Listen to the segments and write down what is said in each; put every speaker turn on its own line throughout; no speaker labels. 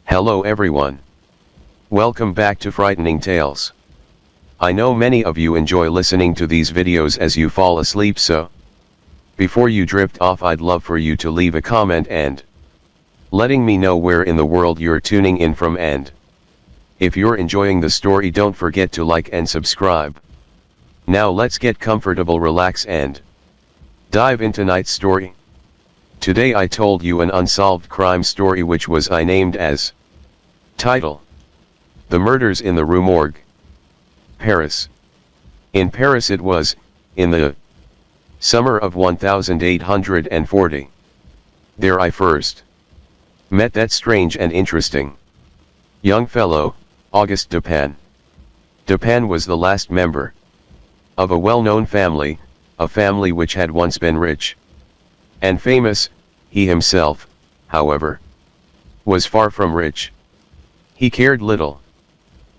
Hello everyone. Welcome back to Frightening Tales. I know many of you enjoy listening to these videos as you fall asleep, so before you drift off, I'd love for you to leave a comment and letting me know where in the world you're tuning in from, and if you're enjoying the story, don't forget to like and subscribe. Now let's get comfortable, relax and dive into tonight's story. Today I told you an unsolved crime story which was I named as title: The Murders in the Rue Morgue, Paris. In Paris it was, in the summer of 1840. There I first met that strange and interesting young fellow, Auguste Dupin. Dupin was the last member of a well-known family, a family which had once been rich and famous. He himself, however, was far from rich. He cared little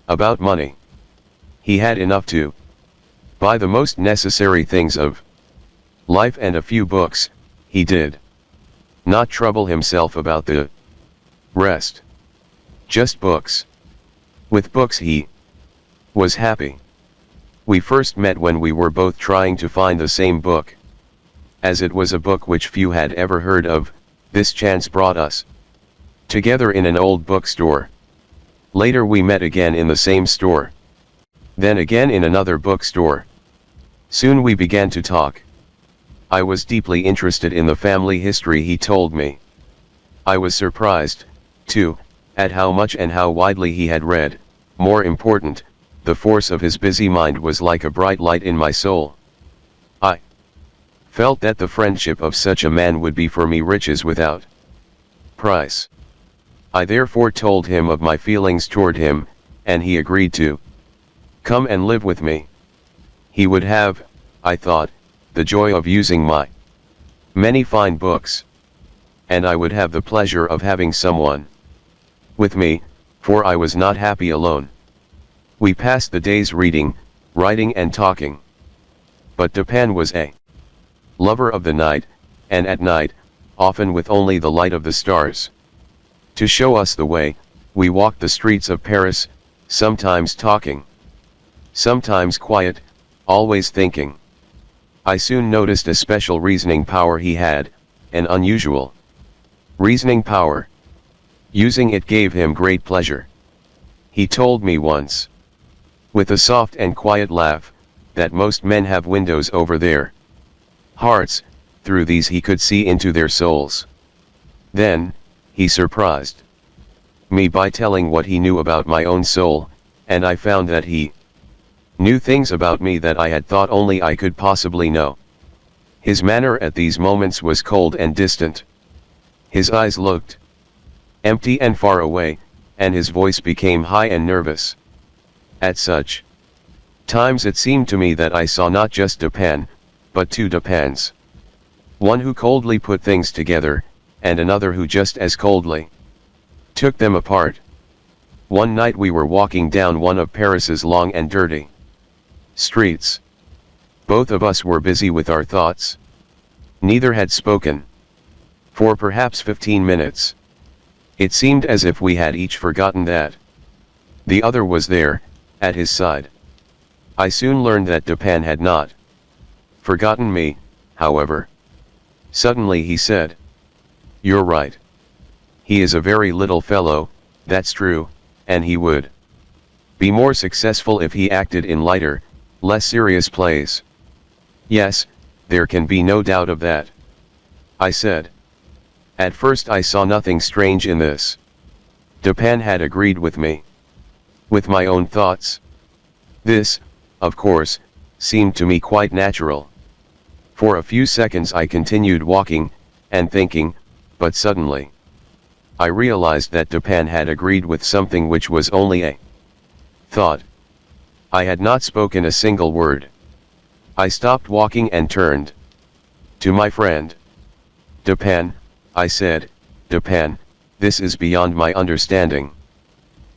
about money. He had enough to buy the most necessary things of life and a few books. He did not trouble himself about the rest. Just books. With books he was happy. We first met when we were both trying to find the same book. As it was a book which few had ever heard of, this chance brought us together in an old bookstore. Later we met again in the same store. Then again in another bookstore. Soon we began to talk. I was deeply interested in the family history he told me. I was surprised, too, at how much and how widely he had read. More important, the force of his busy mind was like a bright light in my soul. I felt that the friendship of such a man would be for me riches without price. I therefore told him of my feelings toward him, and he agreed to come and live with me. He would have, I thought, the joy of using my many fine books, and I would have the pleasure of having someone with me, for I was not happy alone. We passed the days reading, writing and talking. But Dupin was a lover of the night, and at night, often with only the light of the stars to show us the way, we walked the streets of Paris, sometimes talking, sometimes quiet, always thinking. I soon noticed a special reasoning power he had, an unusual reasoning power. Using it gave him great pleasure. He told me once, with a soft and quiet laugh, that most men have windows over their hearts. Through these he could see into their souls. Then he surprised me by telling what he knew about my own soul, and I found that he knew things about me that I had thought only I could possibly know. His manner at these moments was cold and distant. His eyes looked empty and far away, and his voice became high and nervous. At such times it seemed to me that I saw not just Dupin, but two Dupins. One who coldly put things together, and another who just as coldly took them apart. One night we were walking down one of Paris's long and dirty streets. Both of us were busy with our thoughts. Neither had spoken for perhaps 15 minutes. It seemed as if we had each forgotten that the other was there, at his side. I soon learned that Dupin had not forgotten me, however. Suddenly he said, "You're right. He is a very little fellow, that's true, and he would be more successful if he acted in lighter, less serious plays." "Yes, there can be no doubt of that," I said. At first I saw nothing strange in this. Dupin had agreed with me, with my own thoughts. This, of course, seemed to me quite natural. For a few seconds I continued walking, and thinking, but suddenly I realized that Dupin had agreed with something which was only a thought. I had not spoken a single word. I stopped walking and turned to my friend. "Dupin," I said, "Dupin, this is beyond my understanding.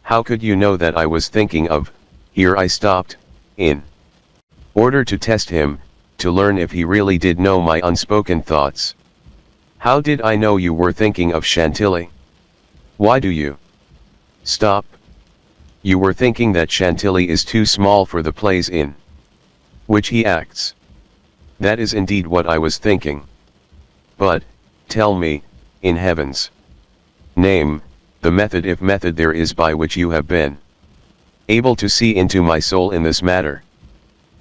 How could you know that I was thinking of—" Here I stopped, in order to test him, to learn if he really did know my unspoken thoughts. "How did I know you were thinking of Chantilly? Why do you Stop. You were thinking that Chantilly is too small for the plays in which he acts. That is indeed what I was thinking. But, tell me, in heaven's name, the method, if method there is, by which you have been able to see into my soul in this matter.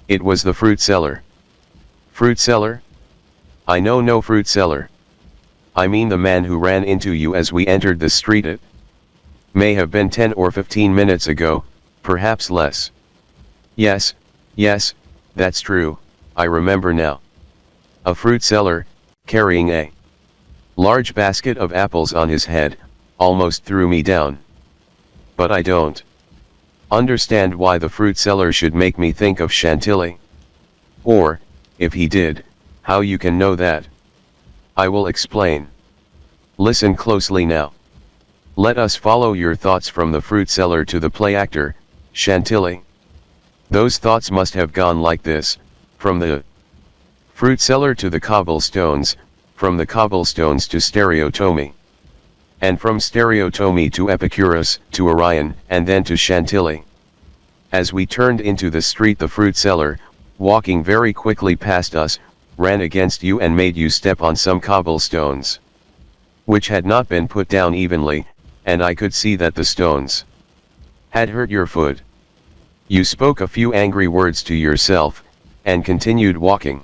It was the fruit seller. Fruit seller? I know no fruit seller. I mean the man who ran into you as we entered the street. It may have been 10 or 15 minutes ago, perhaps less. Yes, yes, that's true, I remember now. A fruit seller, carrying a large basket of apples on his head, almost threw me down. But I don't understand why the fruit seller should make me think of Chantilly. Or, if he did, how you can know that. I will explain. Listen closely now. Let us follow your thoughts from the fruit seller to the play actor, Chantilly. Those thoughts must have gone like this: from the fruit seller to the cobblestones, from the cobblestones to stereotomy, and from stereotomy to Epicurus, to Orion, and then to Chantilly. As we turned into the street, the fruit seller, walking very quickly past us, ran against you and made you step on some cobblestones, which had not been put down evenly, and I could see that the stones had hurt your foot. You spoke a few angry words to yourself, and continued walking.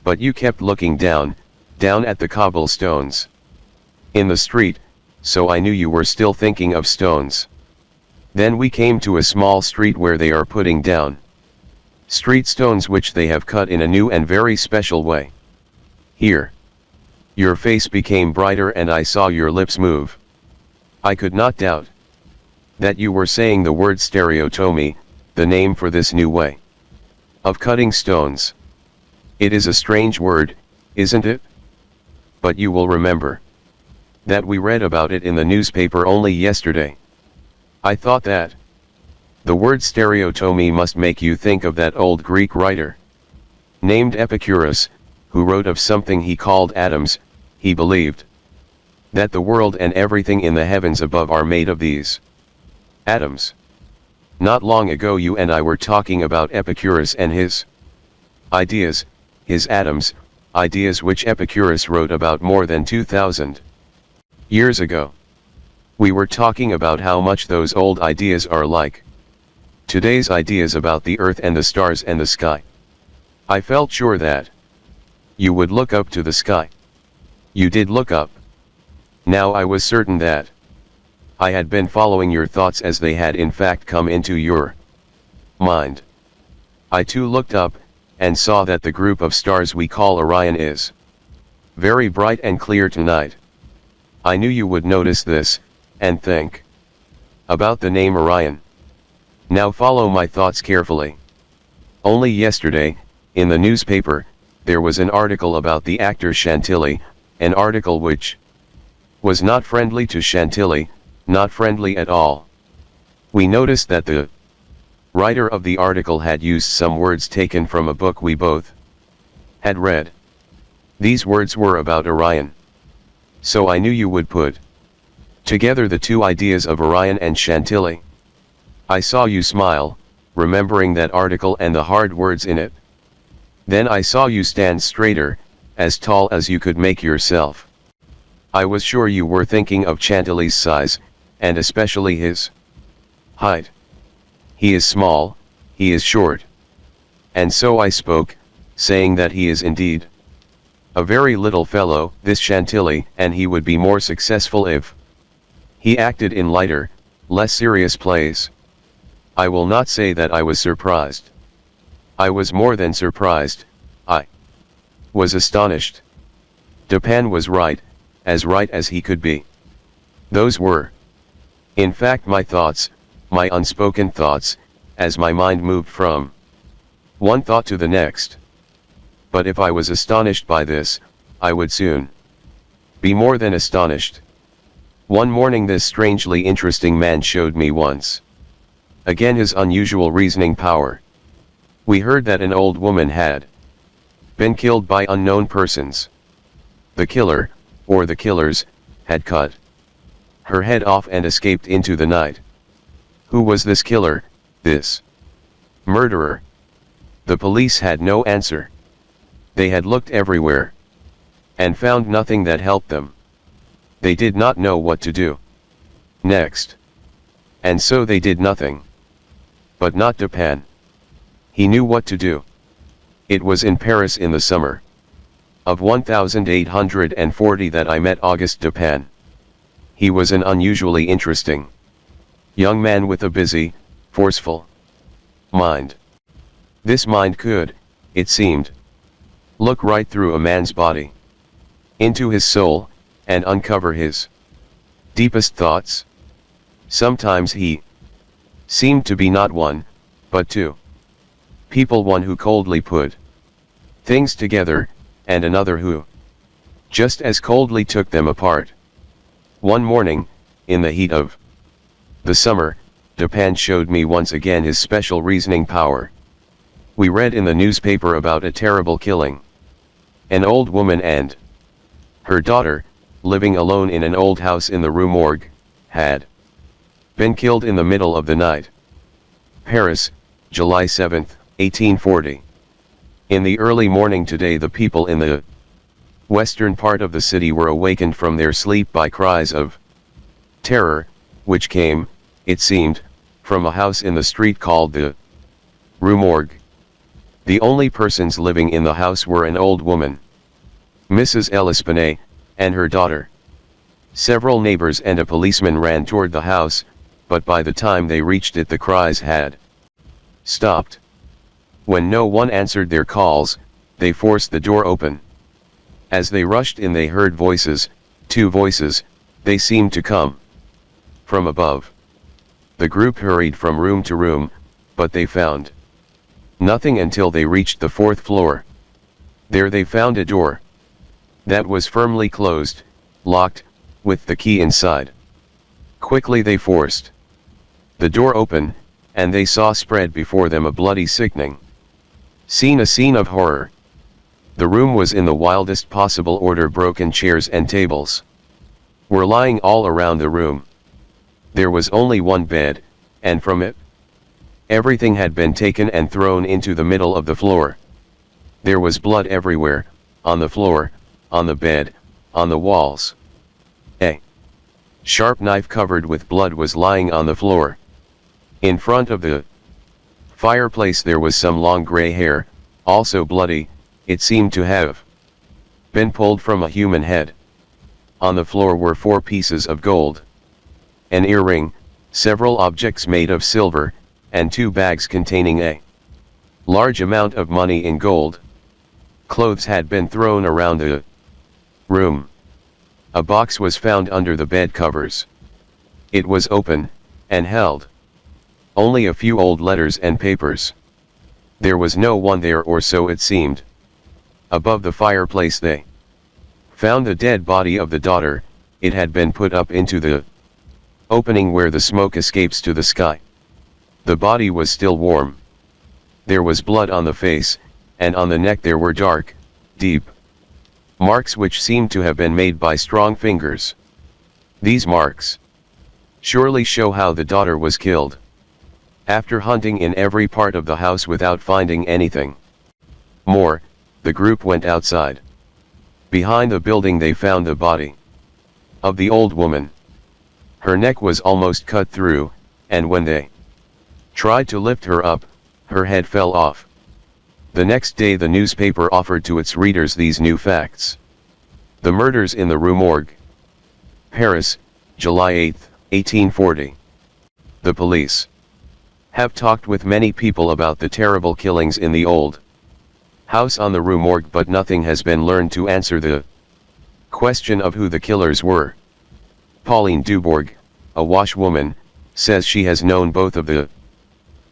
But you kept looking down at the cobblestones in the street, so I knew you were still thinking of stones. Then we came to a small street where they are putting down street stones which they have cut in a new and very special way. Here, your face became brighter and I saw your lips move. I could not doubt that you were saying the word stereotomy, the name for this new way of cutting stones. It is a strange word, isn't it? But you will remember that we read about it in the newspaper only yesterday. I thought that the word stereotomy must make you think of that old Greek writer named Epicurus, who wrote of something he called atoms. He believed that the world and everything in the heavens above are made of these atoms. Not long ago you and I were talking about Epicurus and his ideas, his atoms, ideas which Epicurus wrote about more than 2,000 years ago. We were talking about how much those old ideas are like today's ideas about the earth and the stars and the sky. I felt sure that you would look up to the sky. You did look up. Now I was certain that I had been following your thoughts as they had in fact come into your mind. I too looked up, and saw that the group of stars we call Orion is very bright and clear tonight. I knew you would notice this, and think about the name Orion. Now follow my thoughts carefully. Only yesterday, in the newspaper, there was an article about the actor Chantilly, an article which was not friendly to Chantilly, not friendly at all. We noticed that the writer of the article had used some words taken from a book we both had read. These words were about Orion. So I knew you would put together the two ideas of Orion and Chantilly. I saw you smile, remembering that article and the hard words in it. Then I saw you stand straighter, as tall as you could make yourself. I was sure you were thinking of Chantilly's size, and especially his height. He is small, he is short. And so I spoke, saying that he is indeed a very little fellow, this Chantilly, and he would be more successful if he acted in lighter, less serious plays. I will not say that I was surprised. I was more than surprised, I was astonished. Dupin was right as he could be. Those were, in fact, my thoughts, my unspoken thoughts, as my mind moved from one thought to the next. But if I was astonished by this, I would soon be more than astonished. One morning this strangely interesting man showed me once again his unusual reasoning power. We heard that an old woman had been killed by unknown persons. The killer, or the killers, had cut her head off and escaped into the night. Who was this killer, this murderer? The police had no answer. They had looked everywhere and found nothing that helped them. They did not know what to do next. And so they did nothing. But not Dupin. He knew what to do. It was in Paris in the summer of 1840 that I met Auguste Dupin. He was an unusually interesting young man with a busy, forceful mind. This mind could, it seemed, look right through a man's body, into his soul, and uncover his deepest thoughts. Sometimes he seemed to be not one, but two people, one who coldly put things together, and another who just as coldly took them apart. One morning, in the heat of the summer, Dupin showed me once again his special reasoning power. We read in the newspaper about a terrible killing. An old woman and her daughter, living alone in an old house in the Rue Morgue, had been killed in the middle of the night. Paris, July 7, 1840. In the early morning today, the people in the western part of the city were awakened from their sleep by cries of terror, which came, it seemed, from a house in the street called the Rue Morgue. The only persons living in the house were an old woman, Mrs. L'Espanaye, and her daughter. Several neighbors and a policeman ran toward the house, but by the time they reached it the cries had stopped. When no one answered their calls, they forced the door open. As they rushed in they heard voices, two voices. They seemed to come from above. The group hurried from room to room, but they found nothing until they reached the fourth floor. There they found a door that was firmly closed, locked, with the key inside. Quickly they forced the door open, and they saw spread before them a bloody, sickening scene, a scene of horror. The room was in the wildest possible order. Broken chairs and tables were lying all around the room. There was only one bed, and from it, everything had been taken and thrown into the middle of the floor. There was blood everywhere, on the floor, on the bed, on the walls. A sharp knife covered with blood was lying on the floor. In front of the fireplace there was some long gray hair, also bloody. It seemed to have been pulled from a human head. On the floor were 4 pieces of gold, an earring, several objects made of silver, and 2 bags containing a large amount of money in gold. Clothes had been thrown around the room. A box was found under the bed covers. It was open, and held only a few old letters and papers. There was no one there, or so it seemed. Above the fireplace they found the dead body of the daughter. It had been put up into the opening where the smoke escapes to the sky. The body was still warm. There was blood on the face, and on the neck there were dark, deep marks which seemed to have been made by strong fingers. These marks surely show how the daughter was killed. After hunting in every part of the house without finding anything more, the group went outside. Behind the building they found the body of the old woman. Her neck was almost cut through, and when they tried to lift her up, her head fell off. The next day the newspaper offered to its readers these new facts. The murders in the Rue Morgue. Paris, July 8, 1840. The police have talked with many people about the terrible killings in the old house on the Rue Morgue, but nothing has been learned to answer the question of who the killers were. Pauline Dubourg, a washwoman, says she has known both of the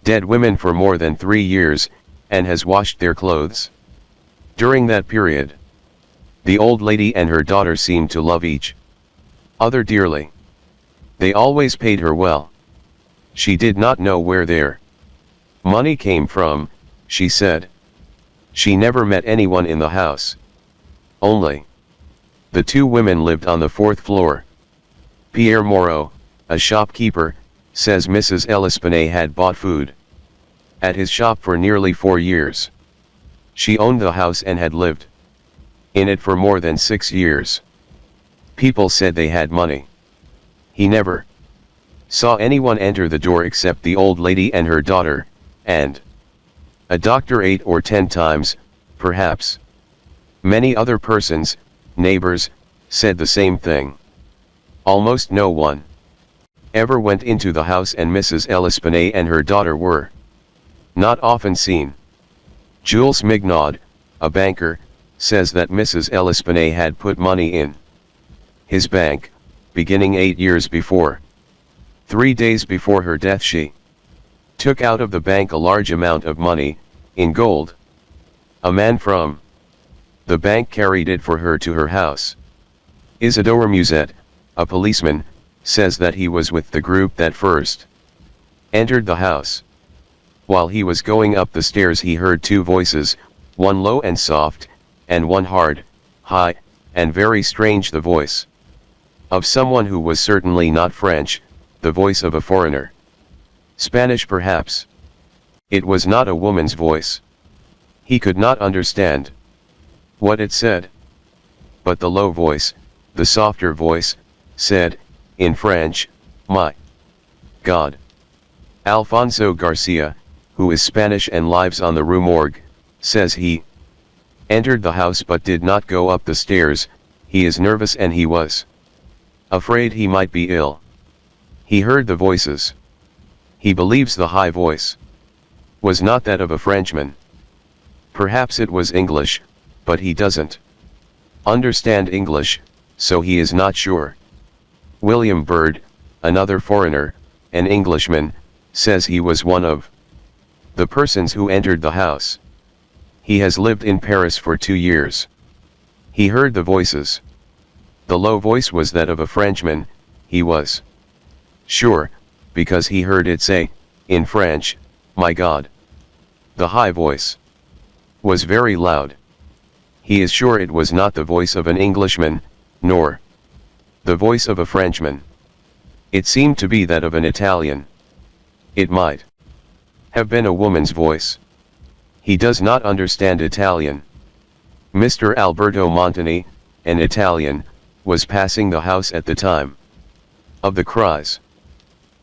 dead women for more than 3 years, and has washed their clothes. During that period, the old lady and her daughter seemed to love each other dearly. They always paid her well. She did not know where their money came from, she said. She never met anyone in the house. Only the 2 women lived on the 4th floor. Pierre Moreau, a shopkeeper, says Mrs. Ellispine had bought food at his shop for nearly 4 years. She owned the house and had lived in it for more than 6 years. People said they had money. He never saw anyone enter the door except the old lady and her daughter, and a doctor 8 or 10 times, perhaps. Many other persons, neighbors, said the same thing. Almost no one ever went into the house, and Mrs. Ellispine and her daughter were not often seen. Jules Mignaud, a banker, says that Mrs. Ellispine had put money in his bank, beginning 8 years before. 3 days before her death she took out of the bank a large amount of money, in gold. A man from the bank carried it for her to her house. Isidore Musette, a policeman, says that he was with the group that first entered the house. While he was going up the stairs he heard 2 voices, one low and soft, and one hard, high, and very strange, the voice of someone who was certainly not French, the voice of a foreigner. Spanish perhaps. It was not a woman's voice. He could not understand what it said. But the low voice, the softer voice, said, in French, "My God." Alfonso Garcia, who is Spanish and lives on the Rue Morgue, says he entered the house but did not go up the stairs. He is nervous and he was afraid he might be ill. He heard the voices. He believes the high voice was not that of a Frenchman. Perhaps it was English, but he doesn't understand English, so he is not sure. William Bird, another foreigner, an Englishman, says he was one of the persons who entered the house. He has lived in Paris for 2 years. He heard the voices. The low voice was that of a Frenchman, he was sure, because he heard it say, in French, "My God." The high voice was very loud. He is sure it was not the voice of an Englishman, nor the voice of a Frenchman. It seemed to be that of an Italian. It might have been a woman's voice. He does not understand Italian. Mr. Alberto Montani, an Italian, was passing the house at the time of the cries.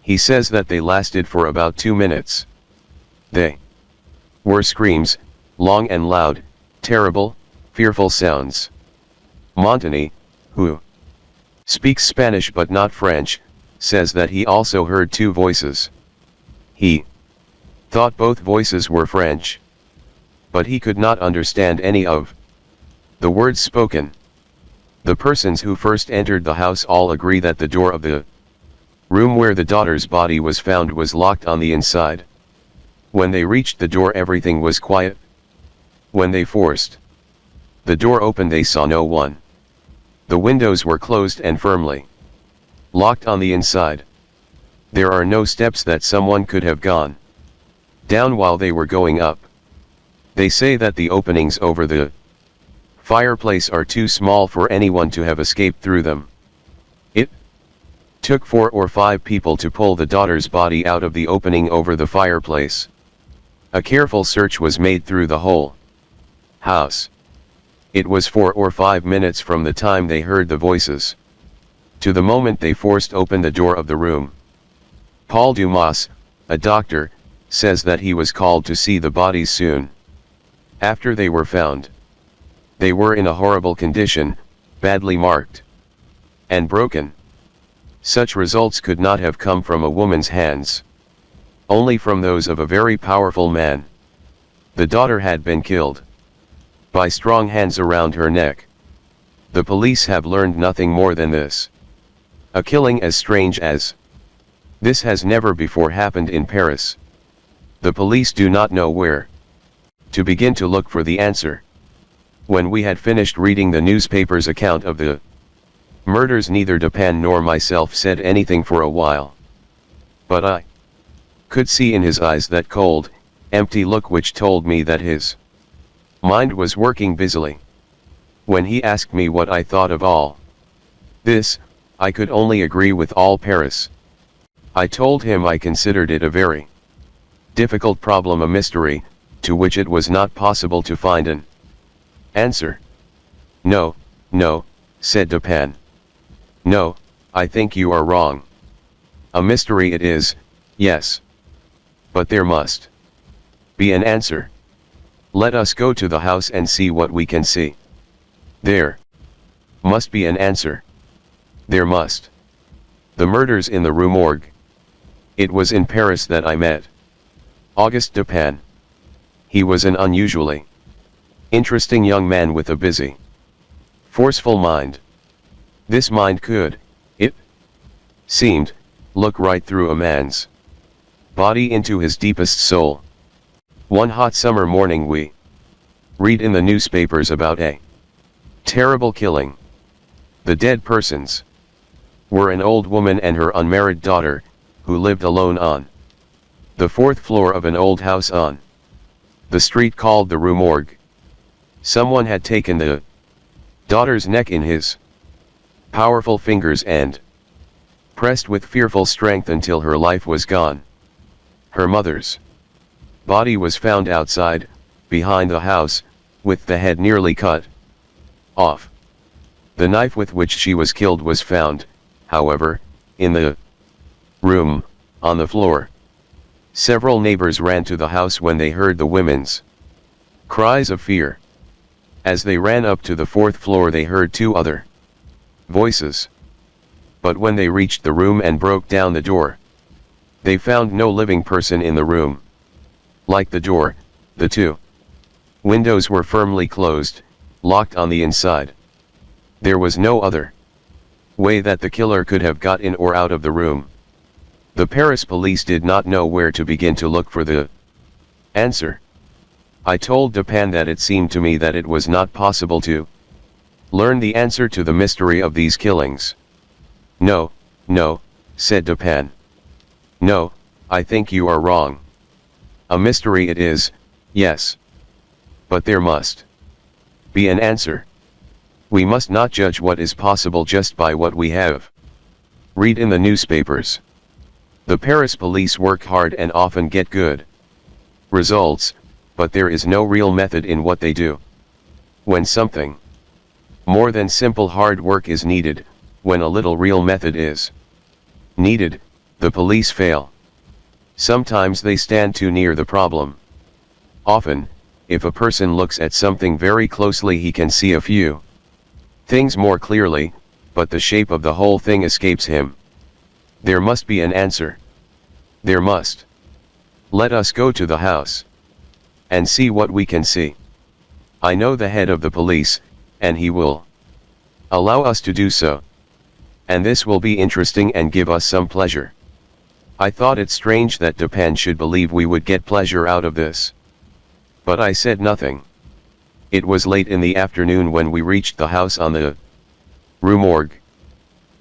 He says that they lasted for about 2 minutes. They were screams, long and loud, terrible, fearful sounds. Montani, who speaks Spanish but not French, says that he also heard 2 voices. He thought both voices were French, but he could not understand any of the words spoken. The persons who first entered the house all agree that the door of the room where the daughter's body was found was locked on the inside. When they reached the door everything was quiet. When they forced the door open they saw no one. The windows were closed and firmly locked on the inside. There are no steps that someone could have gone down while they were going up. They say that the openings over the fireplace are too small for anyone to have escaped through them. It took 4 or 5 people to pull the daughter's body out of the opening over the fireplace. A careful search was made through the whole house. It was 4 or 5 minutes from the time they heard the voices to the moment they forced open the door of the room. Paul Dumas, a doctor, says that he was called to see the bodies soon after they were found. They were in a horrible condition, badly marked and broken. Such results could not have come from a woman's hands, only from those of a very powerful man. The daughter had been killed by strong hands around her neck. The police have learned nothing more than this. A killing as strange as this has never before happened in Paris. The police do not know where to begin to look for the answer. When we had finished reading the newspaper's account of the murders, neither Dupin nor myself said anything for a while. But I could see in his eyes that cold, empty look which told me that his mind was working busily. When he asked me what I thought of all this, I could only agree with all Paris. I told him I considered it a very difficult problem, a mystery, to which it was not possible to find an answer. No, no, said Dupin. No, I think you are wrong. A mystery it is, yes. But there must be an answer. Let us go to the house and see what we can see. There must be an answer. There must. The murders in the Rue Morgue. It was in Paris that I met Auguste Dupin. He was an unusually interesting young man with a busy, forceful mind. This mind could, it seemed, look right through a man's body into his deepest soul. One hot summer morning we read in the newspapers about a terrible killing. The dead persons were an old woman and her unmarried daughter, who lived alone on the fourth floor of an old house on the street called the Rue Morgue. Someone had taken the daughter's neck in his powerful fingers and pressed with fearful strength until her life was gone. Her mother's body was found outside, behind the house, with the head nearly cut off. The knife with which she was killed was found, however, in the room, on the floor. Several neighbors ran to the house when they heard the women's cries of fear. As they ran up to the fourth floor they heard two other voices. But when they reached the room and broke down the door, they found no living person in the room. Like the door, the two windows were firmly closed, locked on the inside. There was no other way that the killer could have got in or out of the room. The Paris police did not know where to begin to look for the answer. I told Dupin that it seemed to me that it was not possible to learn the answer to the mystery of these killings. No, no, said Dupin. No, I think you are wrong. A mystery it is, yes. But there must be an answer. We must not judge what is possible just by what we have read in the newspapers. The Paris police work hard and often get good results, but there is no real method in what they do. When something more than simple hard work is needed, when a little real method is needed, the police fail. Sometimes they stand too near the problem. Often, if a person looks at something very closely he can see a few things more clearly, but the shape of the whole thing escapes him. There must be an answer. There must. Let us go to the house and see what we can see. I know the head of the police, and he will allow us to do so. And this will be interesting and give us some pleasure. I thought it strange that Dupin should believe we would get pleasure out of this. But I said nothing. It was late in the afternoon when we reached the house on the Rue Morgue.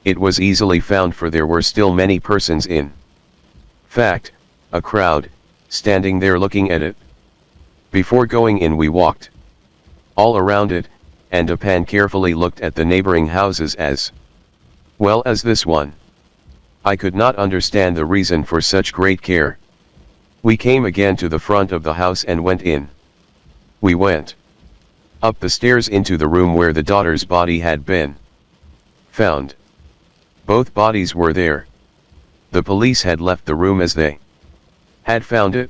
It was easily found, for there were still many persons in fact, a crowd, standing there looking at it. Before going in we walked all around it, and Dupin carefully looked at the neighboring houses as well as this one. I could not understand the reason for such great care. We came again to the front of the house and went in. We went up the stairs into the room where the daughter's body had been found. Both bodies were there. The police had left the room as they had found it.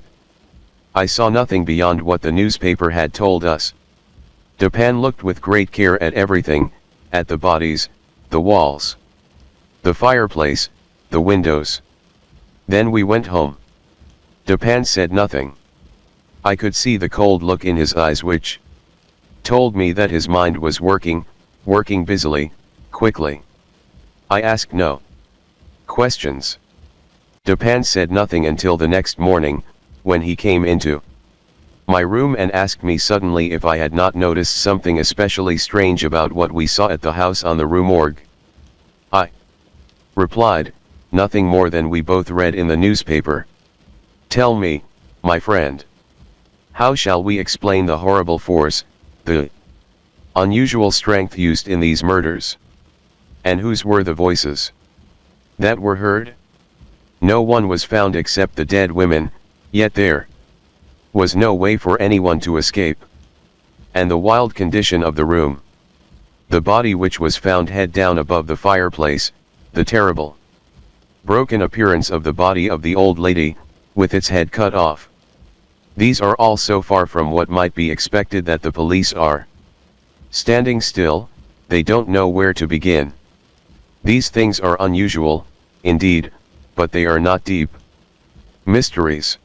I saw nothing beyond what the newspaper had told us. Dupin looked with great care at everything, at the bodies, the walls, the fireplace, the windows. Then we went home. Dupin said nothing. I could see the cold look in his eyes which told me that his mind was working busily, quickly. I asked no questions. Dupin said nothing until the next morning, when he came into my room and asked me suddenly if I had not noticed something especially strange about what we saw at the house on the Rue Morgue. I replied, nothing more than we both read in the newspaper. Tell me, my friend. How shall we explain the horrible force, the unusual strength used in these murders? And whose were the voices that were heard? No one was found except the dead women, yet there was no way for anyone to escape. And the wild condition of the room. The body which was found head down above the fireplace, the terrible broken appearance of the body of the old lady, with its head cut off. These are all so far from what might be expected that the police are standing still, they don't know where to begin. These things are unusual, indeed, but they are not deep mysteries.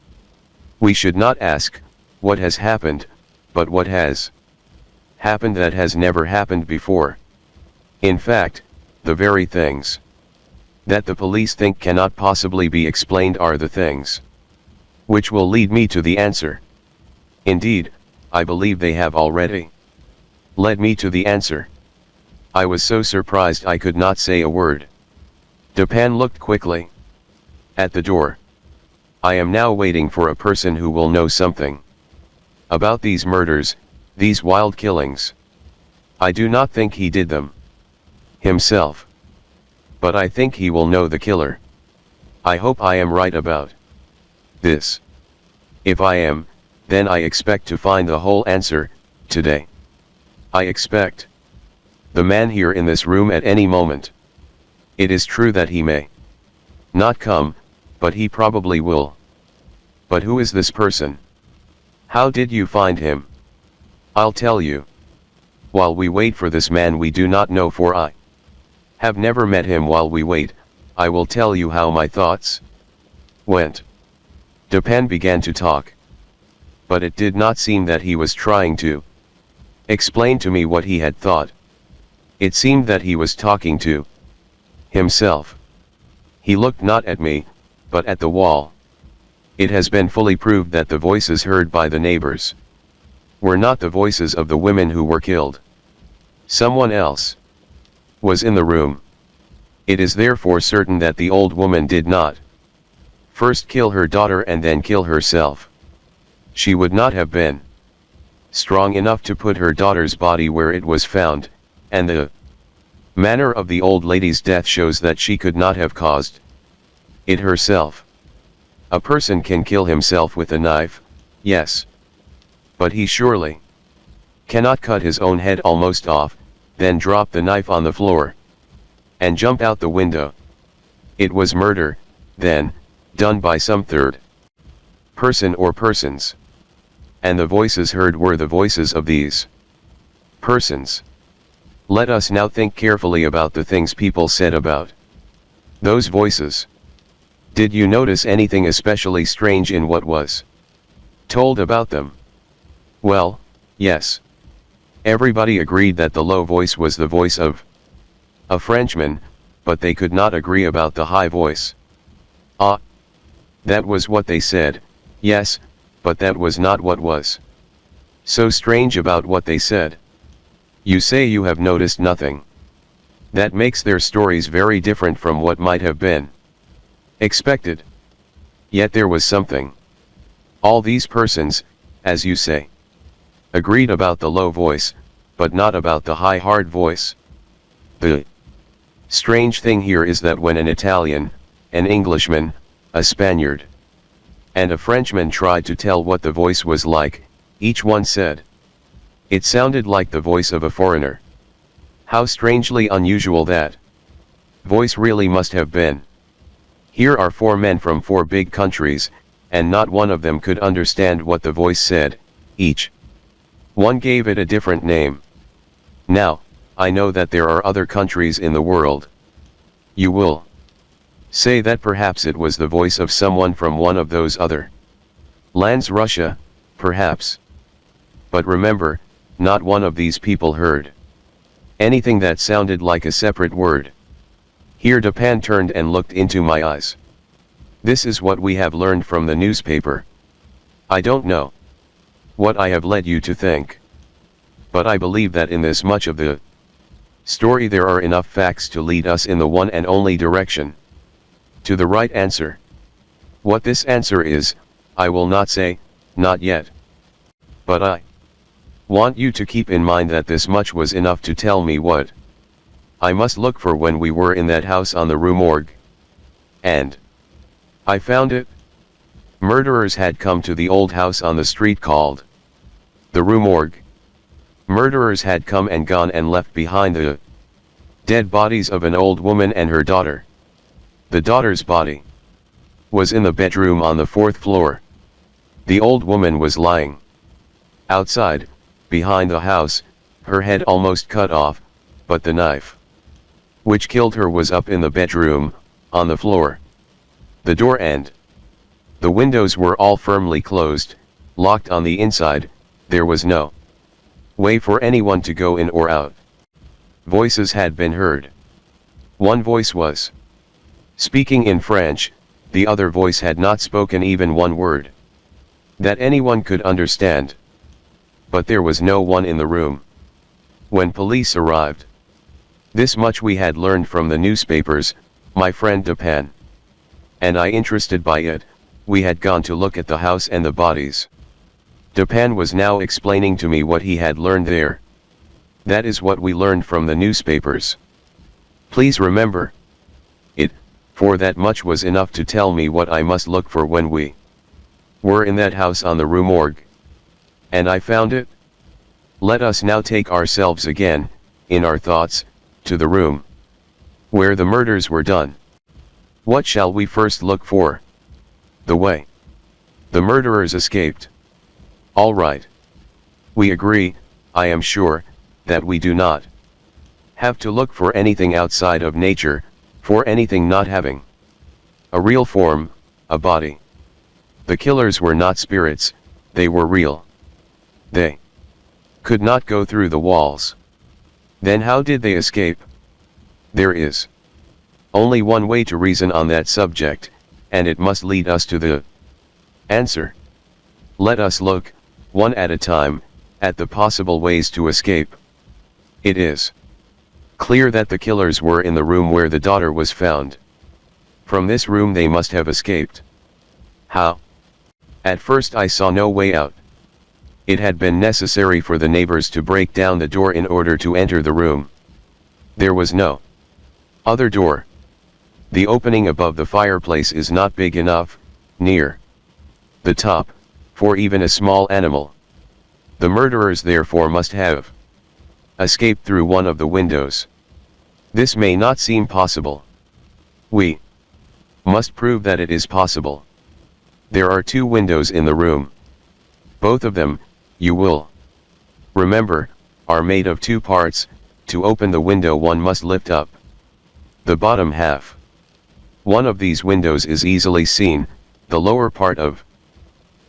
We should not ask, what has happened, but what has happened that has never happened before. In fact, the very things that the police think cannot possibly be explained are the things which will lead me to the answer. Indeed, I believe they have already led me to the answer. I was so surprised I could not say a word. Dupin looked quickly at the door. I am now waiting for a person who will know something about these murders, these wild killings. I do not think he did them himself. But I think he will know the killer. I hope I am right about this. If I am, then I expect to find the whole answer today. I expect the man here in this room at any moment. It is true that he may not come, but he probably will. But who is this person? How did you find him? I'll tell you. While we wait for this man we do not know, for I have never met him. While we wait, I will tell you how my thoughts went. Dupin began to talk. But it did not seem that he was trying to explain to me what he had thought. It seemed that he was talking to himself. He looked not at me, but at the wall. It has been fully proved that the voices heard by the neighbors were not the voices of the women who were killed. Someone else was in the room. It is therefore certain that the old woman did not first kill her daughter and then kill herself. She would not have been strong enough to put her daughter's body where it was found, and the manner of the old lady's death shows that she could not have caused it herself. A person can kill himself with a knife, yes. But he surely cannot cut his own head almost off, then drop the knife on the floor and jump out the window. It was murder, then, done by some third person or persons. And the voices heard were the voices of these persons. Let us now think carefully about the things people said about those voices. Did you notice anything especially strange in what was told about them? Well, yes. Everybody agreed that the low voice was the voice of a Frenchman, but they could not agree about the high voice. Ah! That was what they said, yes, but that was not what was so strange about what they said. You say you have noticed nothing. That makes their stories very different from what might have been expected. Yet there was something. All these persons, as you say, agreed about the low voice, but not about the high hard voice. The strange thing here is that when an Italian, an Englishman, a Spaniard, and a Frenchman tried to tell what the voice was like, each one said it sounded like the voice of a foreigner. How strangely unusual that voice really must have been. Here are 4 men from 4 big countries, and not one of them could understand what the voice said. Each one gave it a different name. Now, I know that there are other countries in the world. You will say that perhaps it was the voice of someone from one of those other lands, Russia, perhaps. But remember, not one of these people heard anything that sounded like a separate word. Here Dupin turned and looked into my eyes. This is what we have learned from the newspaper. I don't know what I have led you to think. But I believe that in this much of the story there are enough facts to lead us in the one and only direction to the right answer. What this answer is, I will not say, not yet. But I want you to keep in mind that this much was enough to tell me what I must look for when we were in that house on the Rue Morgue. And I found it. Murderers had come to the old house on the street called the Rue Morgue. Murderers had come and gone and left behind the dead bodies of an old woman and her daughter. The daughter's body was in the bedroom on the 4th floor. The old woman was lying outside, behind the house, her head almost cut off, but the knife which killed her was up in the bedroom, on the floor. The door and the windows were all firmly closed, locked on the inside. There was no way for anyone to go in or out. Voices had been heard. One voice was speaking in French, the other voice had not spoken even one word that anyone could understand. But there was no one in the room when police arrived. This much we had learned from the newspapers, my friend Dupin and I, interested by it, we had gone to look at the house and the bodies. Dupin was now explaining to me what he had learned there. That is what we learned from the newspapers. Please remember it, for that much was enough to tell me what I must look for when we were in that house on the Rue Morgue. And I found it. Let us now take ourselves again, in our thoughts, to the room where the murders were done. What shall we first look for? The way the murderers escaped. All right. We agree, I am sure, that we do not have to look for anything outside of nature, for anything not having a real form, a body. The killers were not spirits, they were real. They could not go through the walls. Then how did they escape? There is only one way to reason on that subject, and it must lead us to the answer. Let us look, one at a time, at the possible ways to escape. It is clear that the killers were in the room where the daughter was found. From this room they must have escaped. How? At first I saw no way out. It had been necessary for the neighbors to break down the door in order to enter the room. There was no other door. The opening above the fireplace is not big enough, near the top, for even a small animal. The murderers therefore must have escaped through one of the windows. This may not seem possible. We must prove that it is possible. There are 2 windows in the room. Both of them, you will remember, are made of 2 parts. To open the window one must lift up the bottom half. One of these windows is easily seen, the lower part of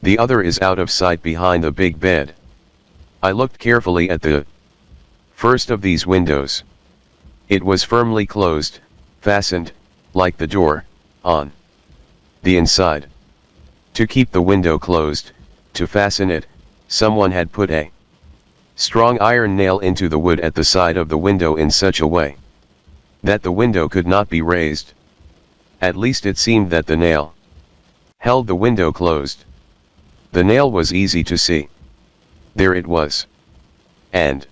the other is out of sight behind the big bed. I looked carefully at the first of these windows. It was firmly closed, fastened, like the door, on the inside. To keep the window closed, to fasten it, someone had put a strong iron nail into the wood at the side of the window in such a way that the window could not be raised. At least it seemed that the nail held the window closed. The nail was easy to see. There it was. And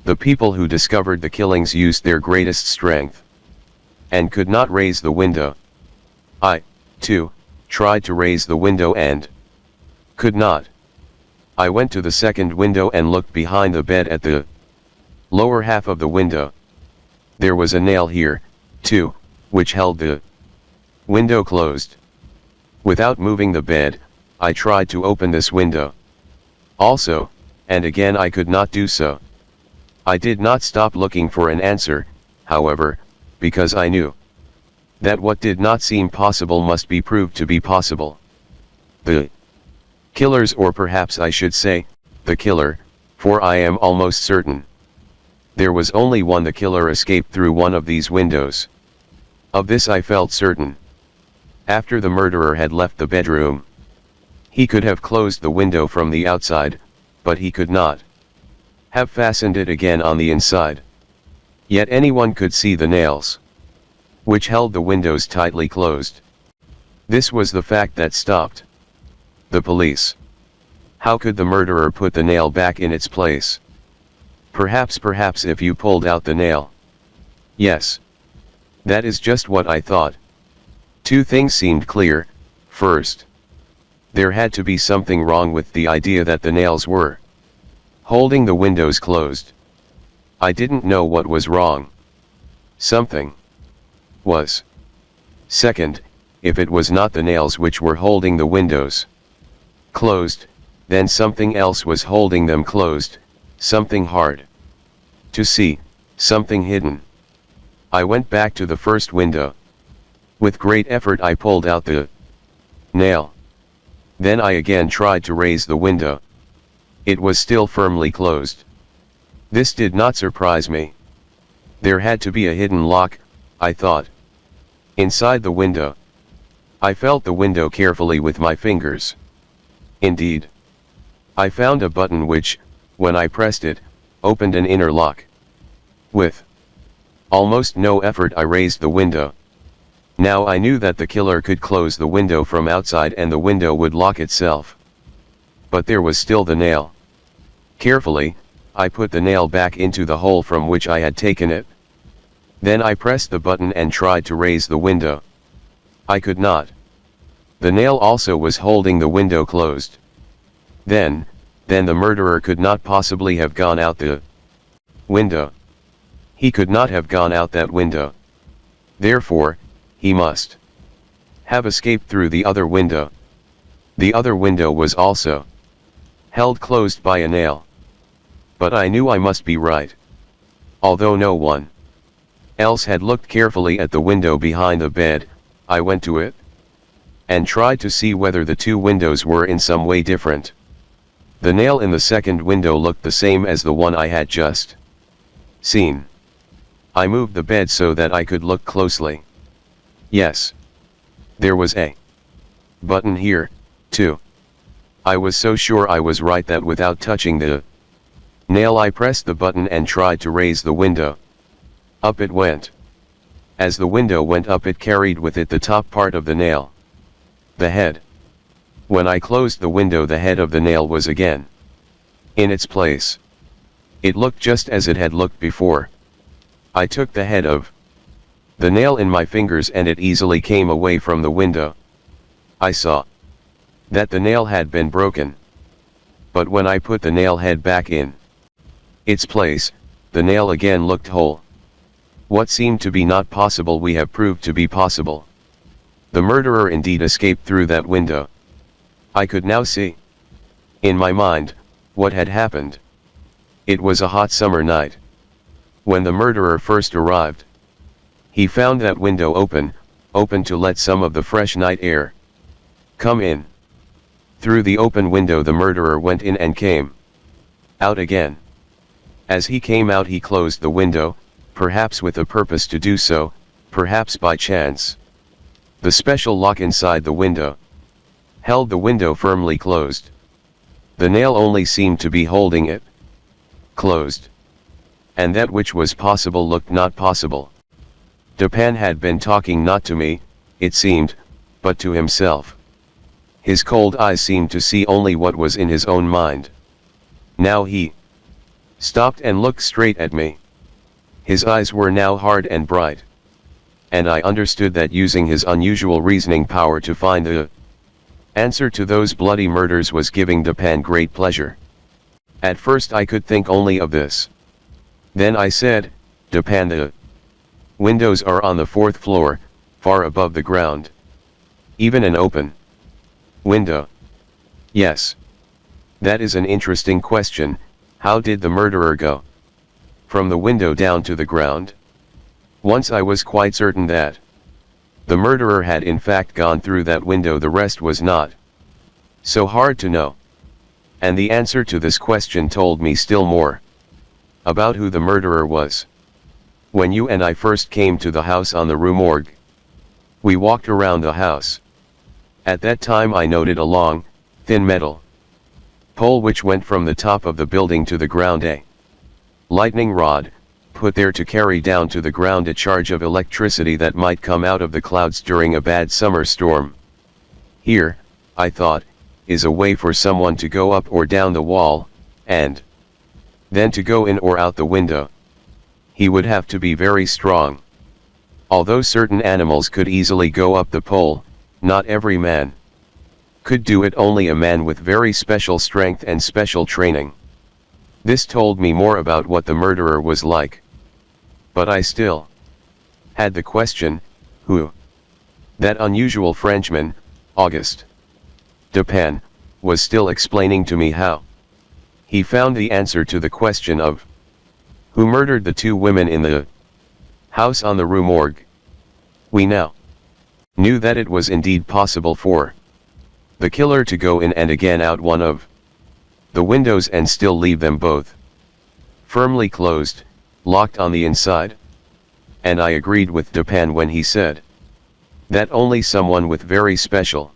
the people who discovered the killings used their greatest strength and could not raise the window. I, too, tried to raise the window and could not. I went to the second window and looked behind the bed at the lower half of the window. There was a nail here, too, which held the window closed. Without moving the bed, I tried to open this window also, and again I could not do so. I did not stop looking for an answer, however, because I knew that what did not seem possible must be proved to be possible. The killers, or perhaps I should say, the killer, for I am almost certain there was only one, the killer escaped through one of these windows. Of this I felt certain. After the murderer had left the bedroom, he could have closed the window from the outside, but he could not have fastened it again on the inside. Yet anyone could see the nails which held the windows tightly closed. This was the fact that stopped the police. How could the murderer put the nail back in its place? Perhaps if you pulled out the nail, Yes. That is just what I thought. Two things seemed clear. First, there had to be something wrong with the idea that the nails were holding the windows closed. I didn't know what was wrong. Something was. Second, if it was not the nails which were holding the windows closed, then something else was holding them closed, something hard to see, something hidden. I went back to the first window. With great effort I pulled out the nail. Then I again tried to raise the window. It was still firmly closed. This did not surprise me. There had to be a hidden lock, I thought. Inside the window. I felt the window carefully with my fingers. Indeed. I found a button which, when I pressed it, opened an inner lock. With almost no effort I raised the window. Now I knew that the killer could close the window from outside and the window would lock itself. But there was still the nail. Carefully, I put the nail back into the hole from which I had taken it. Then I pressed the button and tried to raise the window. I could not. The nail also was holding the window closed. Then the murderer could not possibly have gone out the window. He could not have gone out that window. Therefore, he must have escaped through the other window. The other window was also held closed by a nail. But I knew I must be right. Although no one else had looked carefully at the window behind the bed, I went to it and tried to see whether the two windows were in some way different. The nail in the second window looked the same as the one I had just seen. I moved the bed so that I could look closely. Yes. There was a button here, too. I was so sure I was right that without touching the nail I pressed the button and tried to raise the window. Up it went. As the window went up it carried with it the top part of the nail. The head. When I closed the window the head of the nail was again in its place. It looked just as it had looked before. I took the head of the nail in my fingers and it easily came away from the window. I saw that the nail had been broken. But when I put the nail head back in its place, the nail again looked whole. What seemed to be not possible we have proved to be possible. The murderer indeed escaped through that window. I could now see, in my mind, what had happened. It was a hot summer night. When the murderer first arrived, he found that window open to let some of the fresh night air come in. Through the open window the murderer went in and came out again. As he came out he closed the window, perhaps with a purpose to do so, perhaps by chance. The special lock inside the window held the window firmly closed. The nail only seemed to be holding it closed. And that which was possible looked not possible. Dupin had been talking not to me, it seemed, but to himself. His cold eyes seemed to see only what was in his own mind. Now he stopped and looked straight at me. His eyes were now hard and bright. And I understood that using his unusual reasoning power to find the answer to those bloody murders was giving Dupin great pleasure. At first I could think only of this. Then I said, Dupin, the windows are on the fourth floor, far above the ground. Even an open window. Yes. That is an interesting question. How did the murderer go from the window down to the ground? Once I was quite certain that the murderer had in fact gone through that window. The rest was not so hard to know. And the answer to this question told me still more about who the murderer was. When you and I first came to the house on the Rue Morgue, we walked around the house. At that time I noted a long, thin metal pole which went from the top of the building to the ground, a lightning rod, put there to carry down to the ground a charge of electricity that might come out of the clouds during a bad summer storm. Here, I thought, is a way for someone to go up or down the wall, and then to go in or out the window. he would have to be very strong. Although certain animals could easily go up the pole, not every man could do it, only a man with very special strength and special training. This told me more about what the murderer was like. But I still had the question, who? That unusual Frenchman, Auguste Dupin, was still explaining to me how he found the answer to the question of who murdered the two women in the house on the Rue Morgue. We now knew that it was indeed possible for the killer to go in and again out one of the windows and still leave them both firmly closed, locked on the inside. And I agreed with Dupin when he said that only someone with very special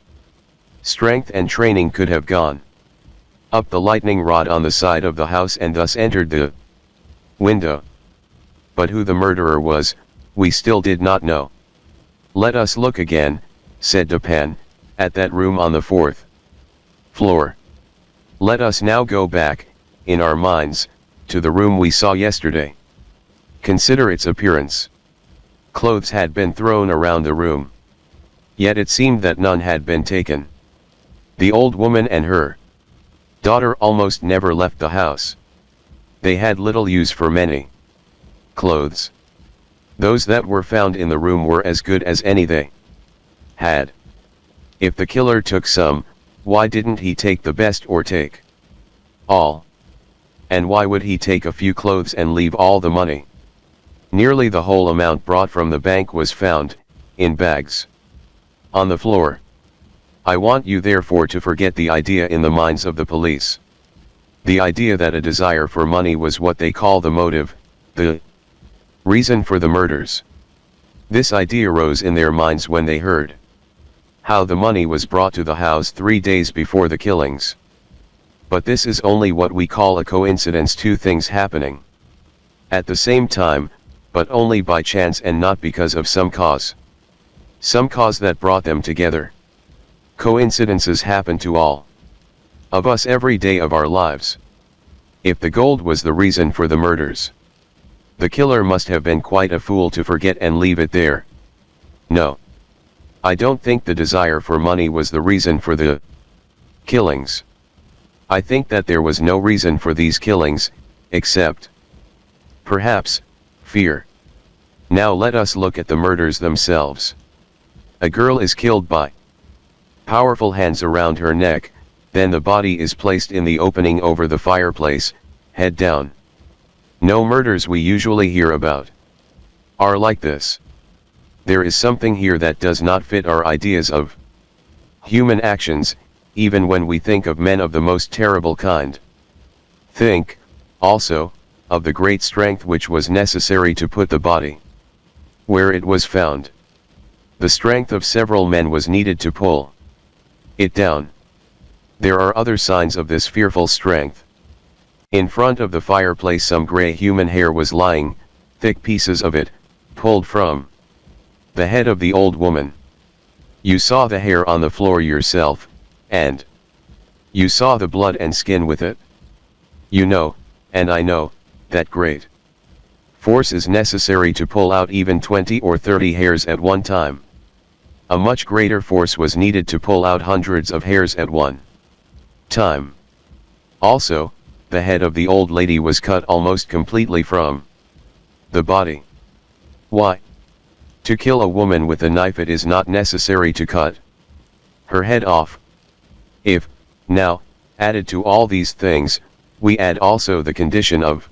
strength and training could have gone up the lightning rod on the side of the house and thus entered the window. But who the murderer was, we still did not know. Let us look again, said Dupin, at that room on the fourth floor. Let us now go back, in our minds, to the room we saw yesterday. Consider its appearance. Clothes had been thrown around the room. Yet it seemed that none had been taken. The old woman and her daughter almost never left the house. They had little use for many clothes. Those that were found in the room were as good as any they had. If the killer took some, why didn't he take the best or take all? And why would he take a few clothes and leave all the money? Nearly the whole amount brought from the bank was found, in bags, on the floor. I want you therefore to forget the idea in the minds of the police. The idea that a desire for money was what they call the motive, the reason for the murders. This idea rose in their minds when they heard how the money was brought to the house 3 days before the killings. But this is only what we call a coincidence, two things happening at the same time, but only by chance and not because of some cause that brought them together. Coincidences happen to all of us every day of our lives. If the gold was the reason for the murders, the killer must have been quite a fool to forget and leave it there. No. I don't think the desire for money was the reason for the killings. I think that there was no reason for these killings, except, perhaps, fear. Now let us look at the murders themselves. A girl is killed by powerful hands around her neck, then the body is placed in the opening over the fireplace, head down. No murders we usually hear about are like this. There is something here that does not fit our ideas of human actions, even when we think of men of the most terrible kind. Think, also, of the great strength which was necessary to put the body where it was found. The strength of several men was needed to pull it down. There are other signs of this fearful strength. In front of the fireplace some gray human hair was lying, thick pieces of it, pulled from the head of the old woman. You saw the hair on the floor yourself, and you saw the blood and skin with it. You know, and I know, that great force is necessary to pull out even 20 or 30 hairs at one time. A much greater force was needed to pull out hundreds of hairs at one time. Also, the head of the old lady was cut almost completely from the body. Why? To kill a woman with a knife it is not necessary to cut her head off. If, now, added to all these things, we add also the condition of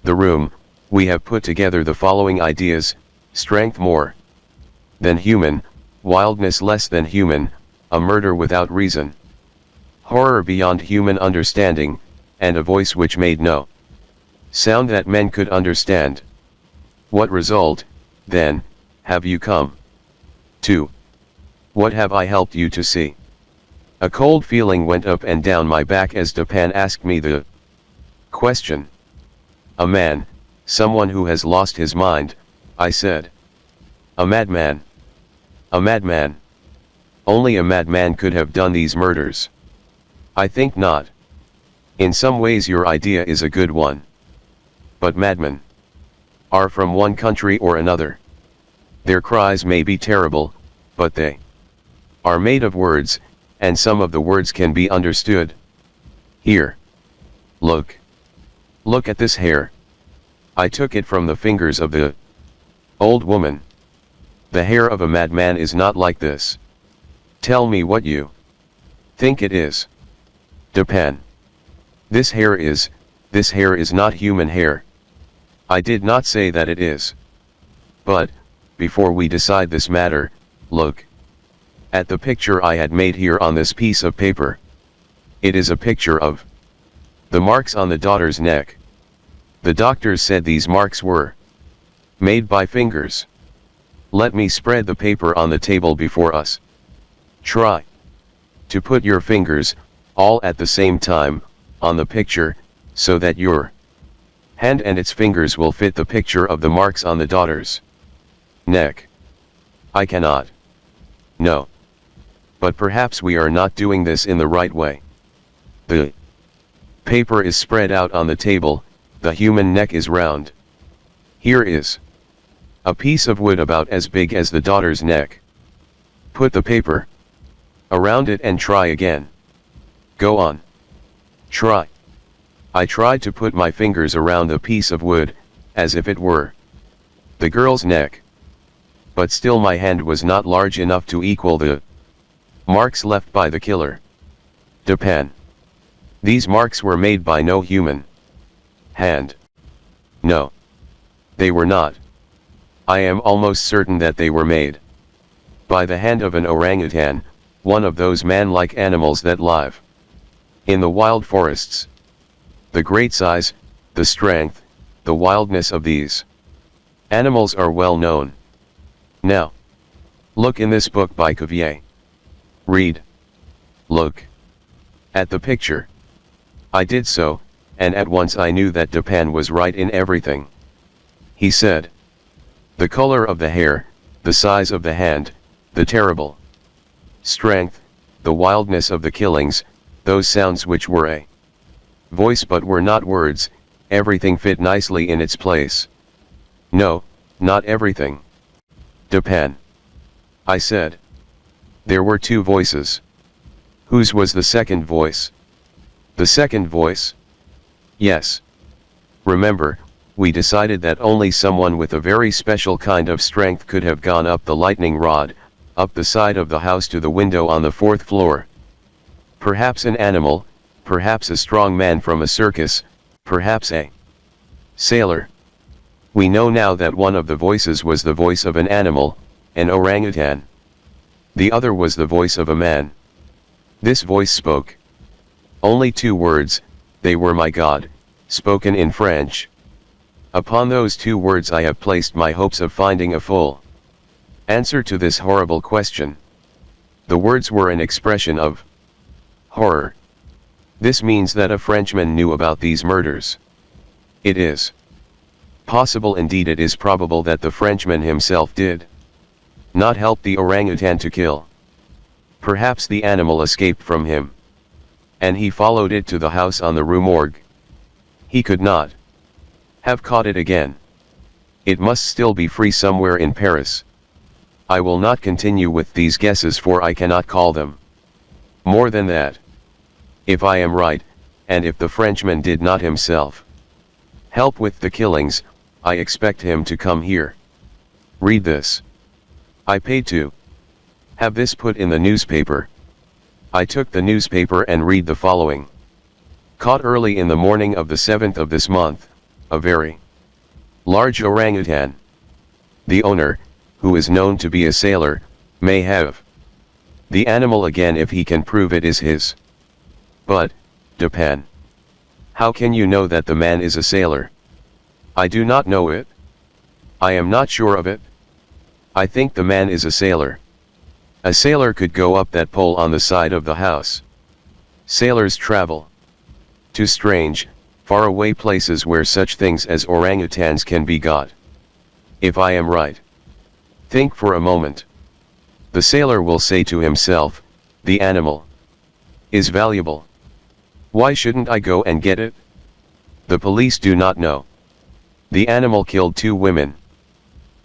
the room, we have put together the following ideas: strength more than human, wildness less than human, a murder without reason, horror beyond human understanding, and a voice which made no sound that men could understand. What result, then, have you come to? What have I helped you to see? A cold feeling went up and down my back as Dupin asked me the question. A man, someone who has lost his mind, I said. A madman. A madman. Only a madman could have done these murders. I think not. In some ways your idea is a good one. But madman. are from one country or another. Their cries may be terrible, but they are made of words, and some of the words can be understood. Here. Look. Look at this hair. I took it from the fingers of the old woman. The hair of a madman is not like this. Tell me what you think it is. Depend. This hair is not human hair. I did not say that it is. But, before we decide this matter, look at the picture I had made here on this piece of paper. It is a picture of the marks on the daughter's neck. The doctors said these marks were made by fingers. Let me spread the paper on the table before us. Try to put your fingers, all at the same time, on the picture, so that your hand and its fingers will fit the picture of the marks on the daughter's neck. I cannot. No. But perhaps we are not doing this in the right way. The paper is spread out on the table, the human neck is round. Here is a piece of wood about as big as the daughter's neck. Put the paper around it and try again. Go on. Try. I tried to put my fingers around the piece of wood, as if it were the girl's neck. But still my hand was not large enough to equal the marks left by the killer. Depend. These marks were made by no human hand. No. They were not. I am almost certain that they were made by the hand of an orangutan, one of those man-like animals that live in the wild forests. The great size, the strength, the wildness of these animals are well known. Now, look in this book by Cuvier. Read. Look at the picture. I did so, and at once I knew that Dupin was right in everything he said. The color of the hair, the size of the hand, the terrible strength, the wildness of the killings, those sounds which were a voice but were not words, everything fit nicely in its place. No, not everything. Dupin. I said. There were two voices. Whose was the second voice? The second voice? Yes. Remember, we decided that only someone with a very special kind of strength could have gone up the lightning rod, up the side of the house to the window on the 4th floor. Perhaps an animal, perhaps a strong man from a circus, perhaps a sailor. We know now that one of the voices was the voice of an animal, an orangutan. The other was the voice of a man. This voice spoke only 2 words, they were my God, spoken in French. Upon those 2 words I have placed my hopes of finding a full answer to this horrible question. The words were an expression of horror. This means that a Frenchman knew about these murders. It is possible, indeed it is probable, that the Frenchman himself did not help the orangutan to kill. Perhaps the animal escaped from him, and he followed it to the house on the Rue Morgue. He could not have caught it again. It must still be free somewhere in Paris. I will not continue with these guesses, for I cannot call them more than that. If I am right, and if the Frenchman did not himself help with the killings, I expect him to come here. Read this. I paid to have this put in the newspaper. I took the newspaper and read the following. Caught early in the morning of the 7th of this month, a very large orangutan. The owner, who is known to be a sailor, may have the animal again if he can prove it is his. But, Dupin, how can you know that the man is a sailor? I do not know it. I am not sure of it. I think the man is a sailor. A sailor could go up that pole on the side of the house. Sailors travel to strange, faraway places where such things as orangutans can be got. If I am right, think for a moment. The sailor will say to himself, the animal is valuable. Why shouldn't I go and get it? The police do not know. The animal killed 2 women.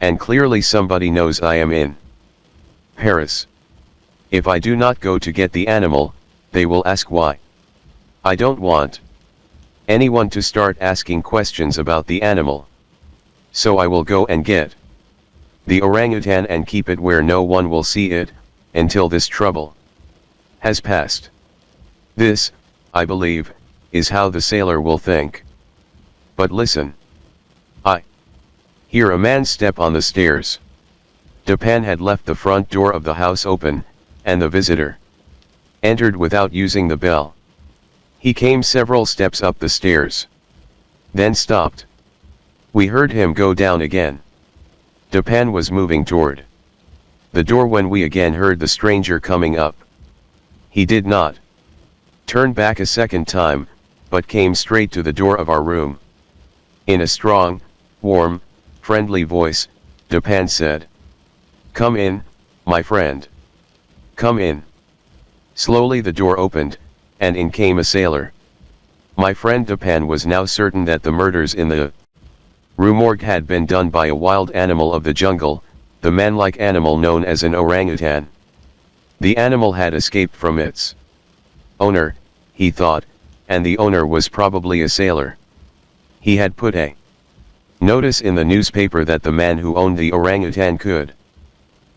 And clearly somebody knows I am in Paris. If I do not go to get the animal, they will ask why. I don't want anyone to start asking questions about the animal. So I will go and get the orangutan and keep it where no one will see it, until this trouble has passed. This, I believe, is how the sailor will think. But listen. I hear a man step on the stairs. Dupin had left the front door of the house open, and the visitor entered without using the bell. He came several steps up the stairs, then stopped. We heard him go down again. Dupin was moving toward the door when we again heard the stranger coming up. He did not turn back a second time, but came straight to the door of our room. In a strong, warm, friendly voice, Dupin said, "Come in, my friend. Come in." Slowly the door opened, and in came a sailor. My friend Dupin was now certain that the murders in the Rue Morgue had been done by a wild animal of the jungle, the man-like animal known as an orangutan. The animal had escaped from its owner, he thought, and the owner was probably a sailor. He had put a notice in the newspaper that the man who owned the orangutan could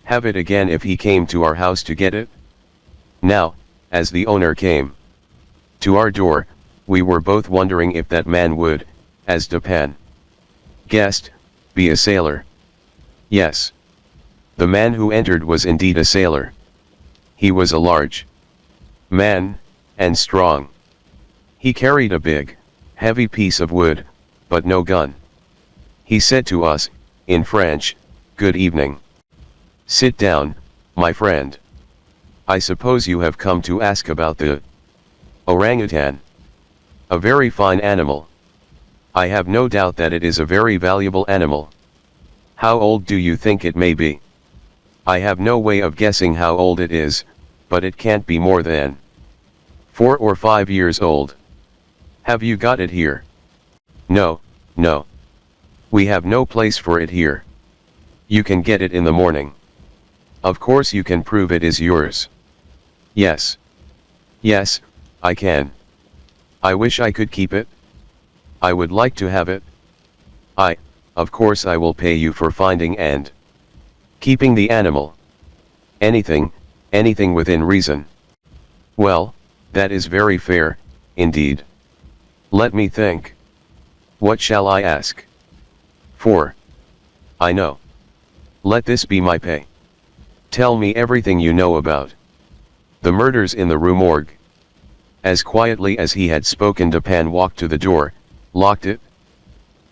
have it again if he came to our house to get it. Now, as the owner came to our door, we were both wondering if that man would, as Dupin guessed, be a sailor. Yes. The man who entered was indeed a sailor. He was a large man, and strong. He carried a big, heavy piece of wood, but no gun. He said to us, in French, "Good evening. Sit down, my friend. I suppose you have come to ask about the orangutan. A very fine animal. I have no doubt that it is a very valuable animal. How old do you think it may be?" I have no way of guessing how old it is, but it can't be more than 4 or 5 years old. Have you got it here? No, no. We have no place for it here. You can get it in the morning. Of course you can prove it is yours. Yes. Yes, I can. I wish I could keep it. I would like to have it. Of course I will pay you for finding and keeping the animal. Anything within reason. Well, that is very fair, indeed. Let me think. What shall I ask for? I know. Let this be my pay. Tell me everything you know about the murders in the Rue Morgue. As quietly as he had spoken, Dupin walked to the door, locked it,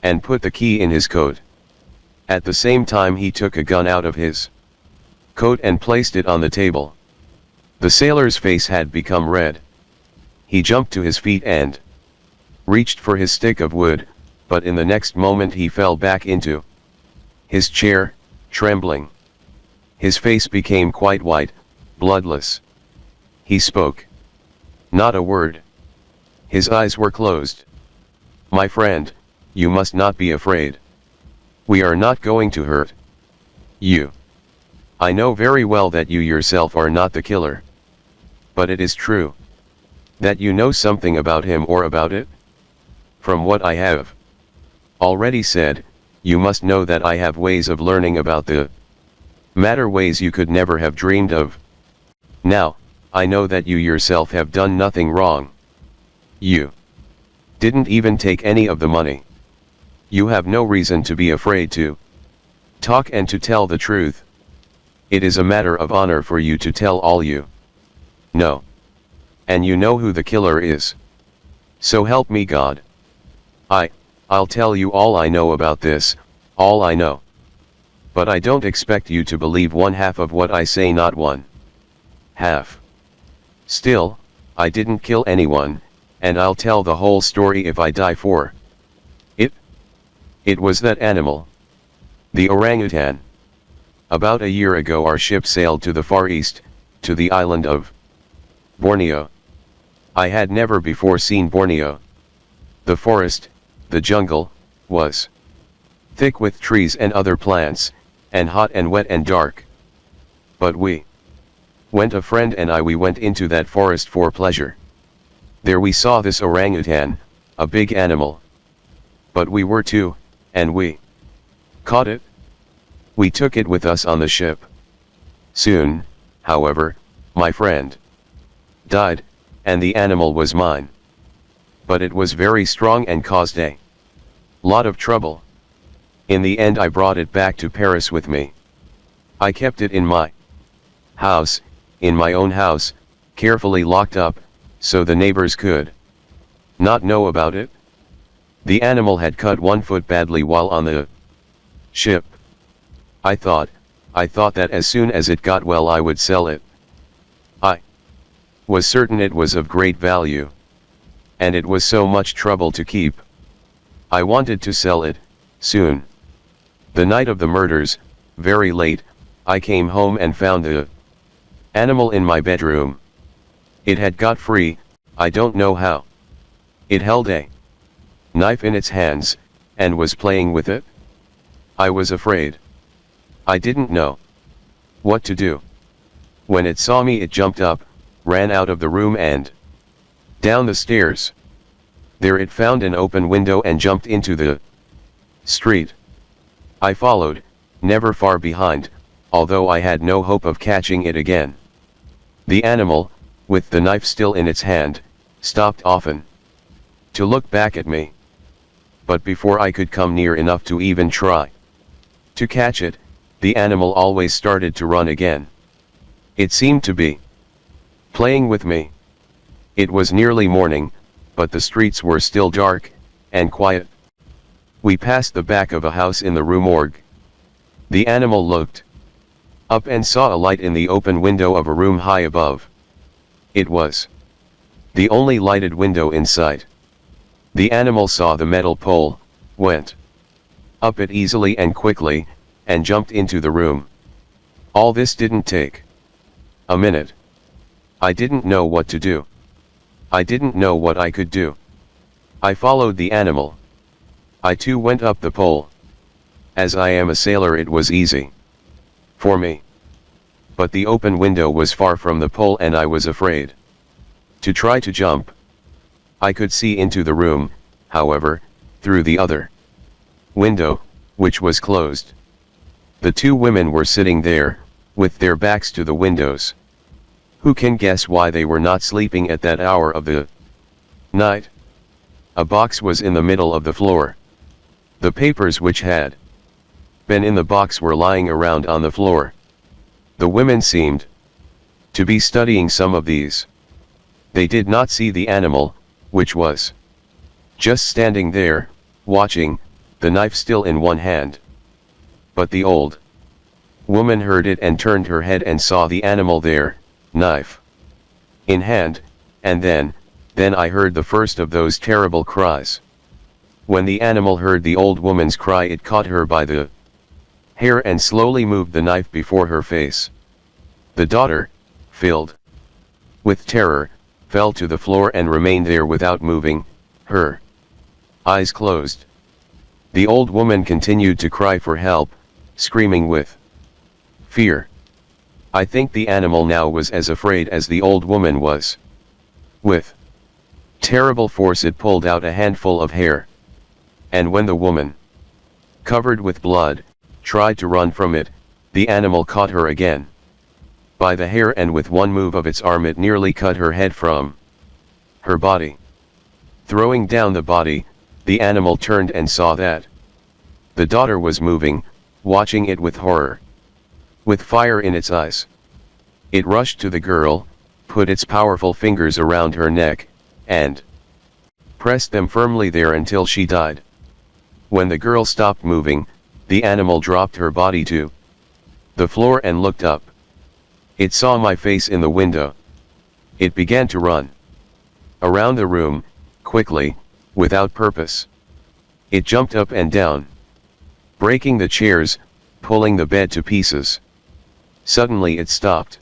and put the key in his coat. At the same time he took a gun out of his coat and placed it on the table. The sailor's face had become red. He jumped to his feet and reached for his stick of wood, but in the next moment he fell back into his chair, trembling. His face became quite white, bloodless. He spoke not a word. His eyes were closed. "My friend, you must not be afraid. We are not going to hurt you. I know very well that you yourself are not the killer. But it is true that you know something about him or about it. From what I have already said, you must know that I have ways of learning about the matter, ways you could never have dreamed of. Now, I know that you yourself have done nothing wrong. You didn't even take any of the money. You have no reason to be afraid to talk and to tell the truth. It is a matter of honor for you to tell all you know. And you know who the killer is. So help me God. I'll tell you all I know about this, all I know. But I don't expect you to believe one half of what I say, not one half. Still, I didn't kill anyone, and I'll tell the whole story if I die for it. It was that animal. The orangutan. About a year ago our ship sailed to the Far East, to the island of Borneo. I had never before seen Borneo. The forest, the jungle, was thick with trees and other plants, and hot and wet and dark. But a friend and we went into that forest for pleasure. There we saw this orangutan, a big animal. But we were two, and we caught it. We took it with us on the ship. Soon, however, my friend died, and the animal was mine. But it was very strong and caused a lot of trouble. In the end I brought it back to Paris with me. I kept it in my house, in my own house, carefully locked up, so the neighbors could not know about it. The animal had cut one foot badly while on the ship. I thought that as soon as it got well I would sell it. I was certain it was of great value. And it was so much trouble to keep. I wanted to sell it, soon. The night of the murders, very late, I came home and found the animal in my bedroom. It had got free, I don't know how. It held a knife in its hands, and was playing with it. I was afraid. I didn't know what to do. When it saw me it jumped up, ran out of the room and down the stairs. There it found an open window and jumped into the street. I followed, never far behind, although I had no hope of catching it again. The animal, with the knife still in its hand, stopped often to look back at me. But before I could come near enough to even try to catch it, the animal always started to run again. It seemed to be playing with me. It was nearly morning, but the streets were still dark and quiet. We passed the back of a house in the Rue Morgue. The animal looked up and saw a light in the open window of a room high above. It was the only lighted window in sight. The animal saw the metal pole, went up it easily and quickly, and jumped into the room. All this didn't take a minute. I didn't know what to do. I didn't know what I could do. I followed the animal. I too went up the pole. As I am a sailor it was easy for me. But the open window was far from the pole and I was afraid to try to jump. I could see into the room, however, through the other window, which was closed. The two women were sitting there, with their backs to the windows. Who can guess why they were not sleeping at that hour of the night? A box was in the middle of the floor. The papers which had been in the box were lying around on the floor. The women seemed to be studying some of these. They did not see the animal, which was just standing there, watching, the knife still in one hand. But the old woman heard it and turned her head and saw the animal there, knife in hand, and then I heard the first of those terrible cries. When the animal heard the old woman's cry it caught her by the hair and slowly moved the knife before her face. The daughter, filled with terror, fell to the floor and remained there without moving, her eyes closed. The old woman continued to cry for help, screaming with fear. I think the animal now was as afraid as the old woman was. With terrible force it pulled out a handful of hair. And when the woman, covered with blood, tried to run from it, the animal caught her again by the hair and with one move of its arm it nearly cut her head from her body. Throwing down the body, the animal turned and saw that the daughter was moving, watching it with horror. With fire in its eyes, it rushed to the girl, put its powerful fingers around her neck, and pressed them firmly there until she died. When the girl stopped moving, the animal dropped her body to the floor and looked up. It saw my face in the window. It began to run around the room, quickly, without purpose. It jumped up and down, breaking the chairs, pulling the bed to pieces. Suddenly it stopped,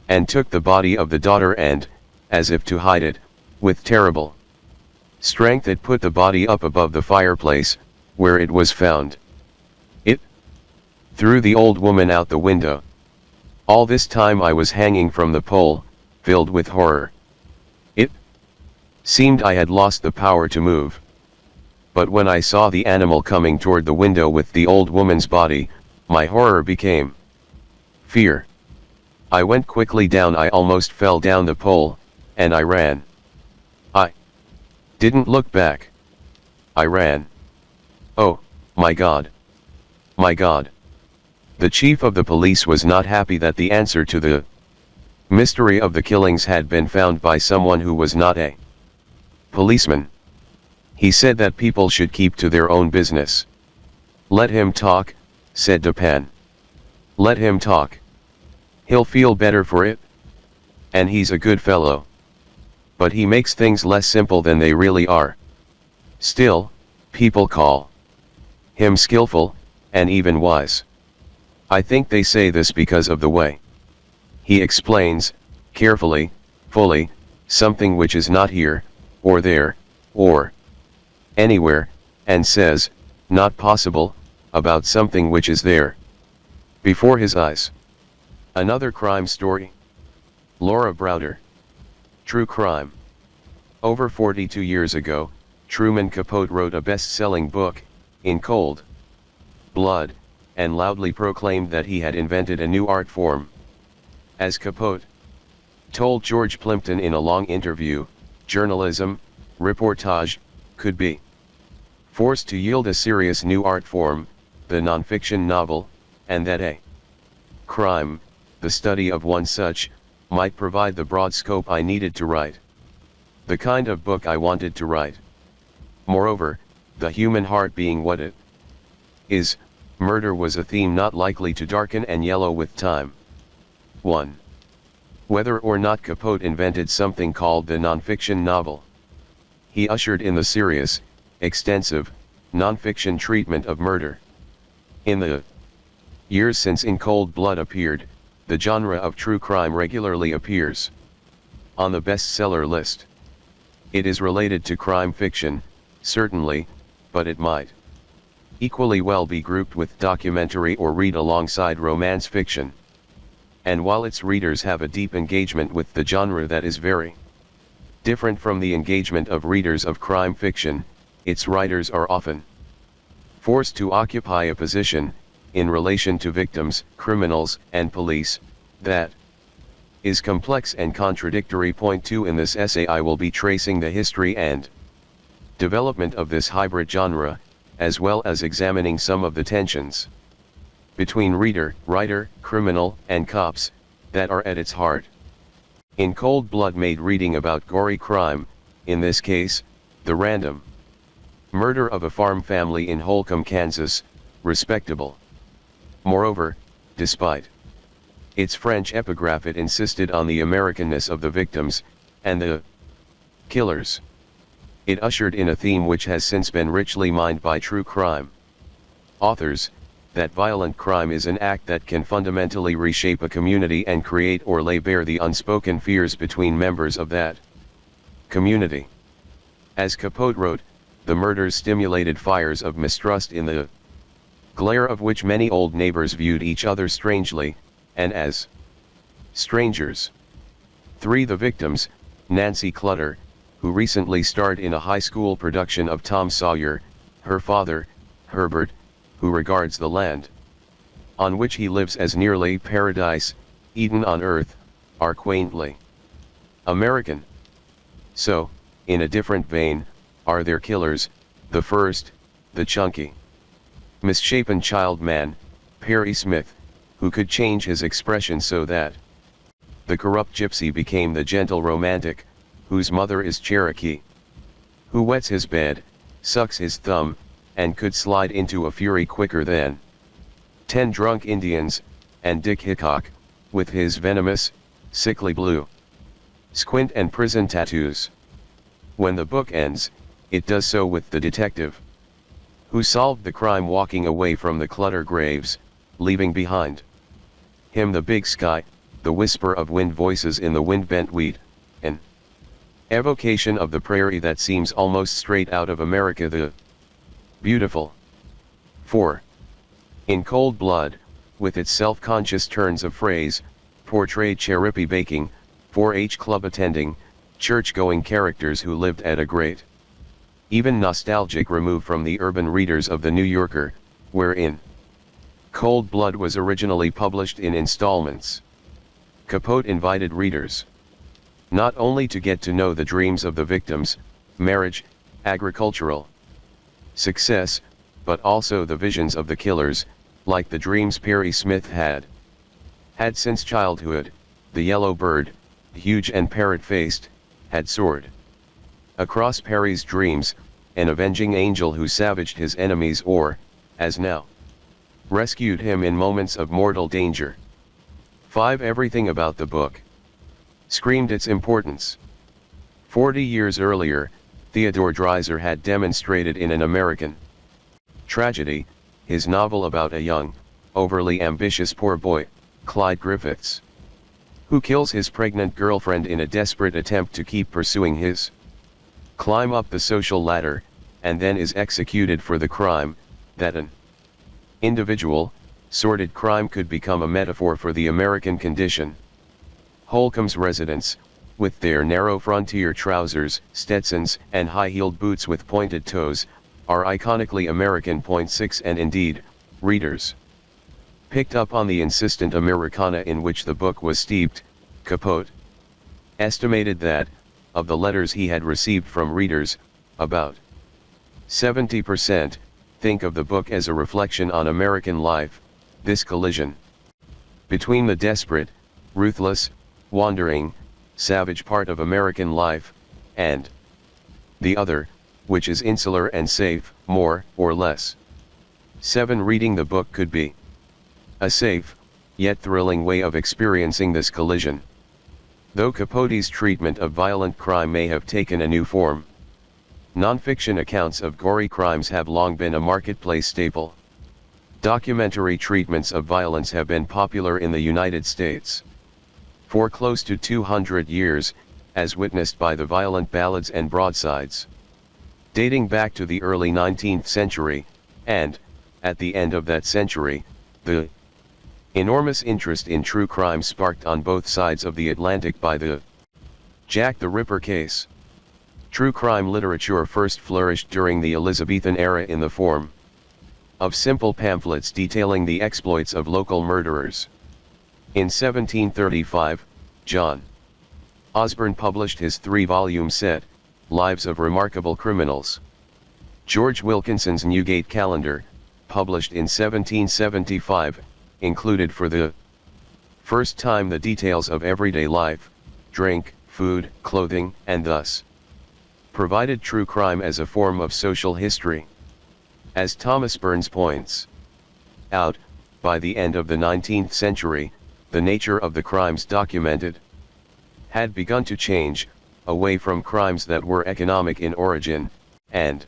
and took the body of the daughter and, as if to hide it, with terrible strength it put the body up above the fireplace, where it was found threw the old woman out the window. All this time I was hanging from the pole, filled with horror. It seemed I had lost the power to move. But when I saw the animal coming toward the window with the old woman's body, my horror became fear. I went quickly down. I almost fell down the pole, and I ran. I didn't look back. I ran. Oh, my God. My God. The chief of the police was not happy that the answer to the mystery of the killings had been found by someone who was not a policeman. He said that people should keep to their own business. Let him talk, said Dupin. Let him talk. He'll feel better for it. And he's a good fellow. But he makes things less simple than they really are. Still, people call him skillful, and even wise. I think they say this because of the way he explains, carefully, fully, something which is not here, or there, or anywhere, and says, not possible, about something which is there, before his eyes. Another crime story. Laura Browder. True crime. Over 42 years ago, Truman Capote wrote a best-selling book, In Cold Blood, and loudly proclaimed that he had invented a new art form. As Capote told George Plimpton in a long interview, journalism, reportage, could be forced to yield a serious new art form, the nonfiction novel, and that a crime, the study of one such, might provide the broad scope I needed to write the kind of book I wanted to write. Moreover, the human heart being what it is, murder was a theme not likely to darken and yellow with time. 1. Whether or not Capote invented something called the nonfiction novel, he ushered in the serious, extensive, nonfiction treatment of murder. In the years since In Cold Blood appeared, the genre of true crime regularly appears on the bestseller list. It is related to crime fiction, certainly, but it might equally well be grouped with documentary or read alongside romance fiction. And while its readers have a deep engagement with the genre that is very different from the engagement of readers of crime fiction, its writers are often forced to occupy a position, in relation to victims, criminals, and police, that is complex and contradictory. Point 2. In this essay I will be tracing the history and development of this hybrid genre, as well as examining some of the tensions between reader, writer, criminal, and cops, that are at its heart. In Cold Blood made reading about gory crime, in this case, the random murder of a farm family in Holcomb, Kansas, respectable. Moreover, despite its French epigraph, it insisted on the Americanness of the victims, and the killers. It ushered in a theme which has since been richly mined by true crime authors, that violent crime is an act that can fundamentally reshape a community and create or lay bare the unspoken fears between members of that community. As Capote wrote, the murders stimulated fires of mistrust in the glare of which many old neighbors viewed each other strangely, and as strangers. 3. The victims, Nancy Clutter, who recently starred in a high school production of Tom Sawyer, her father, Herbert, who regards the land on which he lives as nearly paradise, Eden on earth, are quaintly American. So, in a different vein, are their killers. The first, the chunky, misshapen child man, Perry Smith, who could change his expression so that the corrupt gypsy became the gentle romantic, whose mother is Cherokee, who wets his bed, sucks his thumb, and could slide into a fury quicker than 10 drunk Indians, and Dick Hickok, with his venomous, sickly blue squint and prison tattoos. When the book ends, it does so with the detective who solved the crime walking away from the Clutter graves, leaving behind him the big sky, the whisper of wind voices in the wind-bent wheat, an evocation of the prairie that seems almost straight out of America the Beautiful. 4. In Cold Blood, with its self-conscious turns of phrase, portrayed cherry baking, 4-H club attending, church-going characters who lived at a great, even nostalgic remove from the urban readers of The New Yorker, wherein Cold Blood was originally published in installments. Capote invited readers not only to get to know the dreams of the victims, marriage, agricultural success, but also the visions of the killers, like the dreams Perry Smith had since childhood. The yellow bird, huge and parrot-faced, had soared across Perry's dreams, an avenging angel who savaged his enemies or, as now, rescued him in moments of mortal danger. 5. Everything about the book screamed its importance. 40 years earlier, Theodore Dreiser had demonstrated in An American Tragedy, his novel about a young, overly ambitious poor boy, Clyde Griffiths, who kills his pregnant girlfriend in a desperate attempt to keep pursuing his climb up the social ladder, and then is executed for the crime, that an individual, sordid crime could become a metaphor for the American condition. Holcomb's residents, with their narrow frontier trousers, Stetsons, and high-heeled boots with pointed toes, are iconically American. 6. And indeed, readers picked up on the insistent Americana in which the book was steeped. Capote estimated that, of the letters he had received from readers, about 70% think of the book as a reflection on American life. This collision between the desperate, ruthless, wandering, savage part of American life, and the other, which is insular and safe, more or less. 7. Reading the book could be a safe, yet thrilling way of experiencing this collision. Though Capote's treatment of violent crime may have taken a new form, non-fiction accounts of gory crimes have long been a marketplace staple. Documentary treatments of violence have been popular in the United States for close to 200 years, as witnessed by the violent ballads and broadsides dating back to the early 19th century, and, at the end of that century, the enormous interest in true crime sparked on both sides of the Atlantic by the Jack the Ripper case. True crime literature first flourished during the Elizabethan era in the form of simple pamphlets detailing the exploits of local murderers. In 1735, John Osborne published his 3-volume set, Lives of Remarkable Criminals. George Wilkinson's Newgate Calendar, published in 1775, included for the first time the details of everyday life, drink, food, clothing, and thus provided true crime as a form of social history. As Thomas Burns points out, by the end of the 19th century, the nature of the crimes documented had begun to change, away from crimes that were economic in origin, and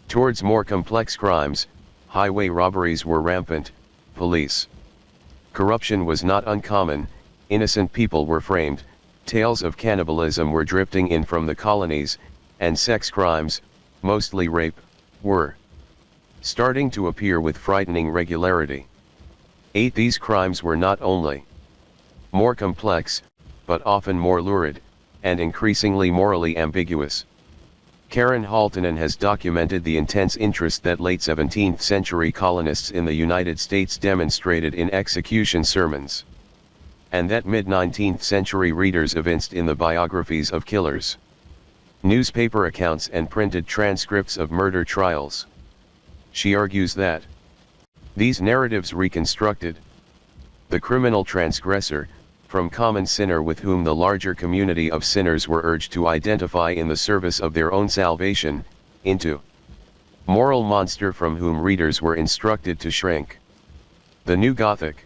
towards more complex crimes. Highway robberies were rampant, police corruption was not uncommon, innocent people were framed, tales of cannibalism were drifting in from the colonies, and sex crimes, mostly rape, were starting to appear with frightening regularity. 8. These crimes were not only more complex, but often more lurid, and increasingly morally ambiguous. Karen Haltonen has documented the intense interest that late 17th century colonists in the United States demonstrated in execution sermons, and that mid-19th century readers evinced in the biographies of killers, newspaper accounts, and printed transcripts of murder trials. She argues that these narratives reconstructed the criminal transgressor, from common sinner with whom the larger community of sinners were urged to identify in the service of their own salvation, into moral monster from whom readers were instructed to shrink. The new Gothic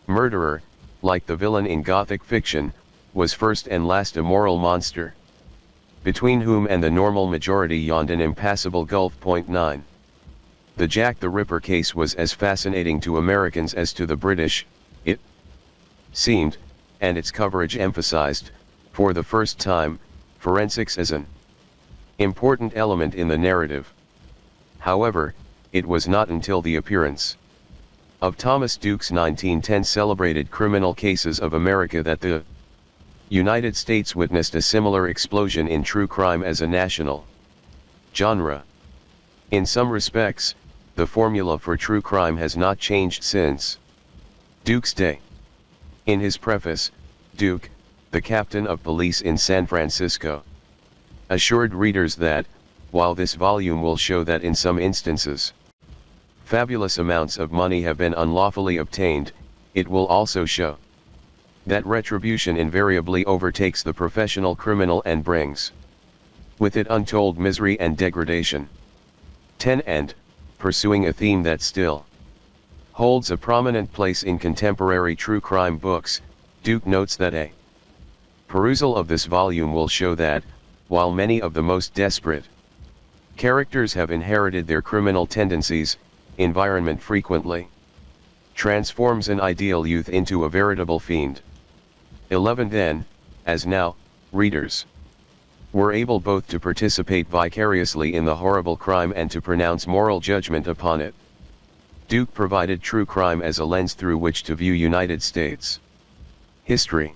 murderer, like the villain in Gothic fiction, was first and last a moral monster, between whom and the normal majority yawned an impassable gulf. 9. The Jack the Ripper case was as fascinating to Americans as to the British, it seemed, and its coverage emphasized, for the first time, forensics as an important element in the narrative. However, it was not until the appearance Of Thomas Duke's 1910 celebrated criminal cases of America that the United States witnessed a similar explosion in true crime as a national genre. In some respects, the formula for true crime has not changed since Duke's day. In his preface, Duke, the captain of police in San Francisco, assured readers that, while this volume will show that in some instances fabulous amounts of money have been unlawfully obtained, it will also show that retribution invariably overtakes the professional criminal and brings with it untold misery and degradation. 10 And, pursuing a theme that still holds a prominent place in contemporary true crime books, Duke notes that a perusal of this volume will show that, while many of the most desperate characters have inherited their criminal tendencies, environment frequently transforms an ideal youth into a veritable fiend. 11 Then, as now, readers were able both to participate vicariously in the horrible crime and to pronounce moral judgment upon it. Duke provided true crime as a lens through which to view United States history.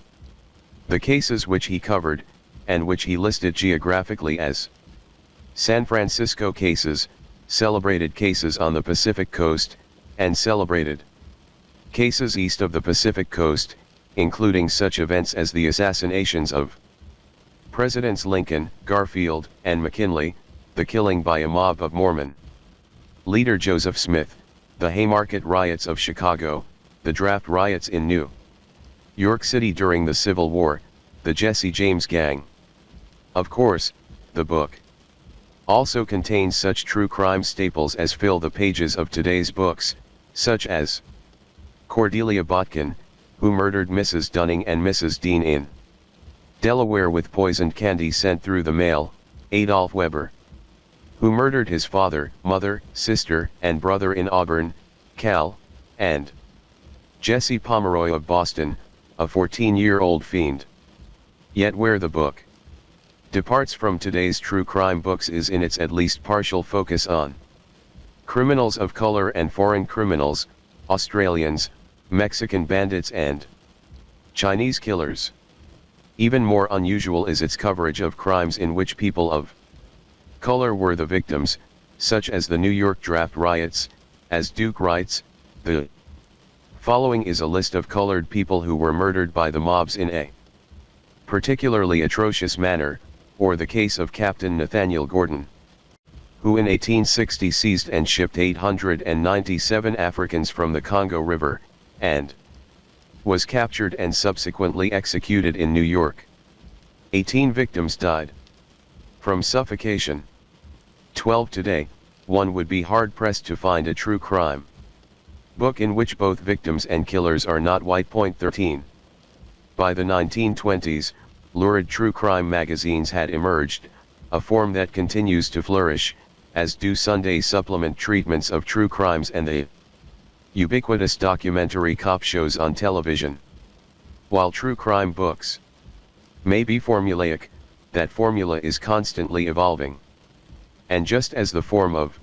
The cases which he covered, and which he listed geographically as San Francisco cases, celebrated cases on the Pacific Coast, and celebrated cases east of the Pacific Coast, including such events as the assassinations of Presidents Lincoln, Garfield, and McKinley, the killing by a mob of Mormon leader Joseph Smith, the Haymarket riots of Chicago, the draft riots in New York City during the Civil War, the Jesse James Gang. Of course, the book also contains such true crime staples as fill the pages of today's books, such as Cordelia Botkin, who murdered Mrs. Dunning and Mrs. Dean in Delaware with poisoned candy sent through the mail, Adolph Weber, who murdered his father, mother, sister, and brother in Auburn, Cal, and Jesse Pomeroy of Boston, a 14-year-old fiend. Yet where the book departs from today's true crime books is in its at least partial focus on criminals of color and foreign criminals, Australians, Mexican bandits and Chinese killers. Even more unusual is its coverage of crimes in which people of color were the victims, such as the New York draft riots. As Duke writes, the following is a list of colored people who were murdered by the mobs in a particularly atrocious manner, or the case of Captain Nathaniel Gordon, who in 1860 seized and shipped 897 Africans from the Congo River, and was captured and subsequently executed in New York. 18 victims died from suffocation. 12 Today, one would be hard-pressed to find a true crime book in which both victims and killers are not white. 13. By the 1920s, lurid true crime magazines had emerged, a form that continues to flourish, as do Sunday supplement treatments of true crimes and the ubiquitous documentary cop shows on television. While true crime books may be formulaic, that formula is constantly evolving. And just as the form of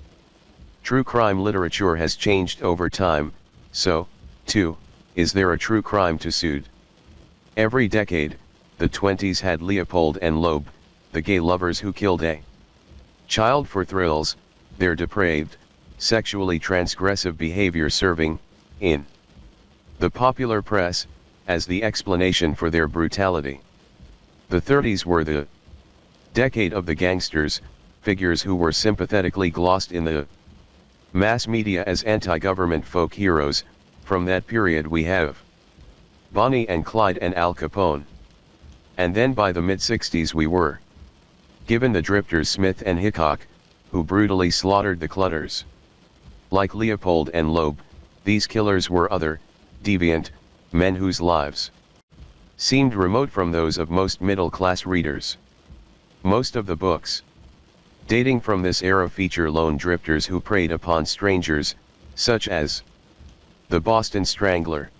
true crime literature has changed over time, so, too, is there a true crime to suit. Every decade, the 20s had Leopold and Loeb, the gay lovers who killed a child for thrills, their depraved, sexually transgressive behavior serving, in the popular press, as the explanation for their brutality. The 30s were the decade of the gangsters, figures who were sympathetically glossed in the mass media as anti-government folk heroes. From that period we have Bonnie and Clyde and Al Capone. And then by the mid-60s we were given the drifters Smith and Hickok, who brutally slaughtered the clutters. Like Leopold and Loeb, these killers were other, deviant, men whose lives seemed remote from those of most middle-class readers. Most of the books dating from this era feature lone drifters who preyed upon strangers, such as The Boston Strangler.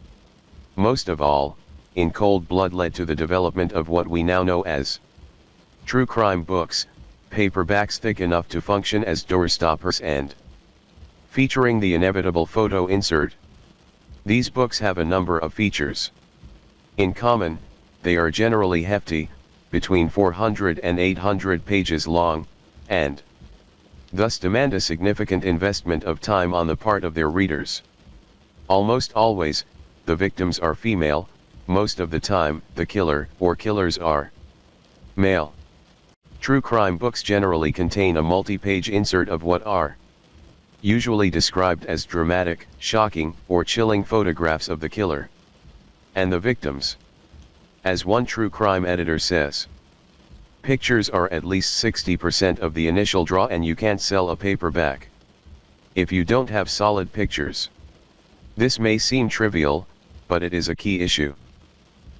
Most of all, in cold blood led to the development of what we now know as true crime books, paperbacks thick enough to function as doorstoppers and featuring the inevitable photo insert. These books have a number of features. In common, they are generally hefty, between 400 and 800 pages long, and thus demand a significant investment of time on the part of their readers. Almost always, the victims are female, most of the time, the killer or killers are male. True crime books generally contain a multi-page insert of what are usually described as dramatic, shocking, or chilling photographs of the killer and the victims. As one true crime editor says, pictures are at least 60% of the initial draw and you can't sell a paperback if you don't have solid pictures. This may seem trivial, but it is a key issue.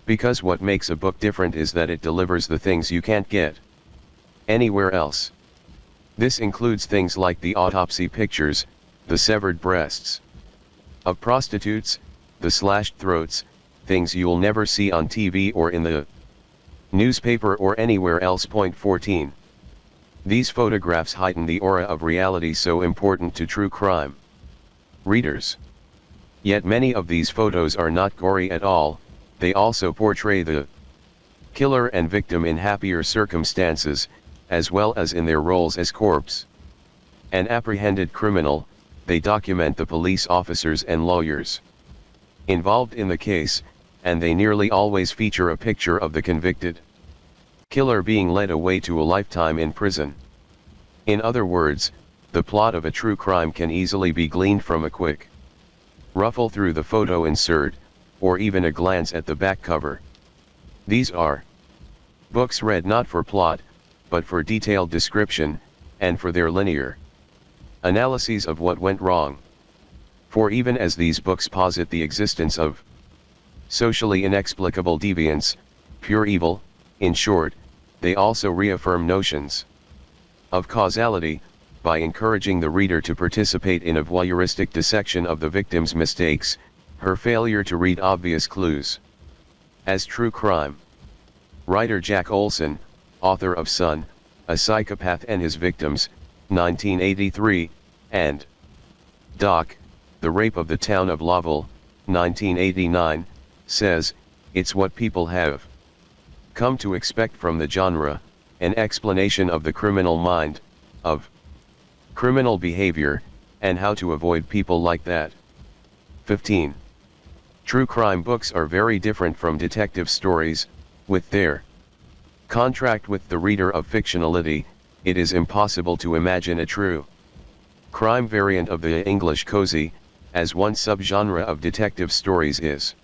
Because what makes a book different is that it delivers the things you can't get anywhere else. This includes things like the autopsy pictures, the severed breasts of prostitutes, the slashed throats, things you'll never see on TV or in the newspaper or anywhere else. Point 14. These photographs heighten the aura of reality so important to true crime readers. Yet many of these photos are not gory at all, they also portray the killer and victim in happier circumstances, as well as in their roles as corpse and apprehended criminal. They document the police officers and lawyers involved in the case, and they nearly always feature a picture of the convicted killer being led away to a lifetime in prison. In other words, the plot of a true crime can easily be gleaned from a quick ruffle through the photo insert, or even a glance at the back cover. These are books read not for plot, but for detailed description, and for their linear analyses of what went wrong. For even as these books posit the existence of socially inexplicable deviance, pure evil, in short, they also reaffirm notions of causality, by encouraging the reader to participate in a voyeuristic dissection of the victim's mistakes, her failure to read obvious clues. As true crime writer Jack Olson, author of Son, A Psychopath and His Victims, 1983, and Doc, The Rape of the Town of Lowell, 1989, says, it's what people have come to expect from the genre, an explanation of the criminal mind, of criminal behavior, and how to avoid people like that. 15. True crime books are very different from detective stories. With their contract with the reader of fictionality, it is impossible to imagine a true crime variant of the English cozy, as one subgenre of detective stories is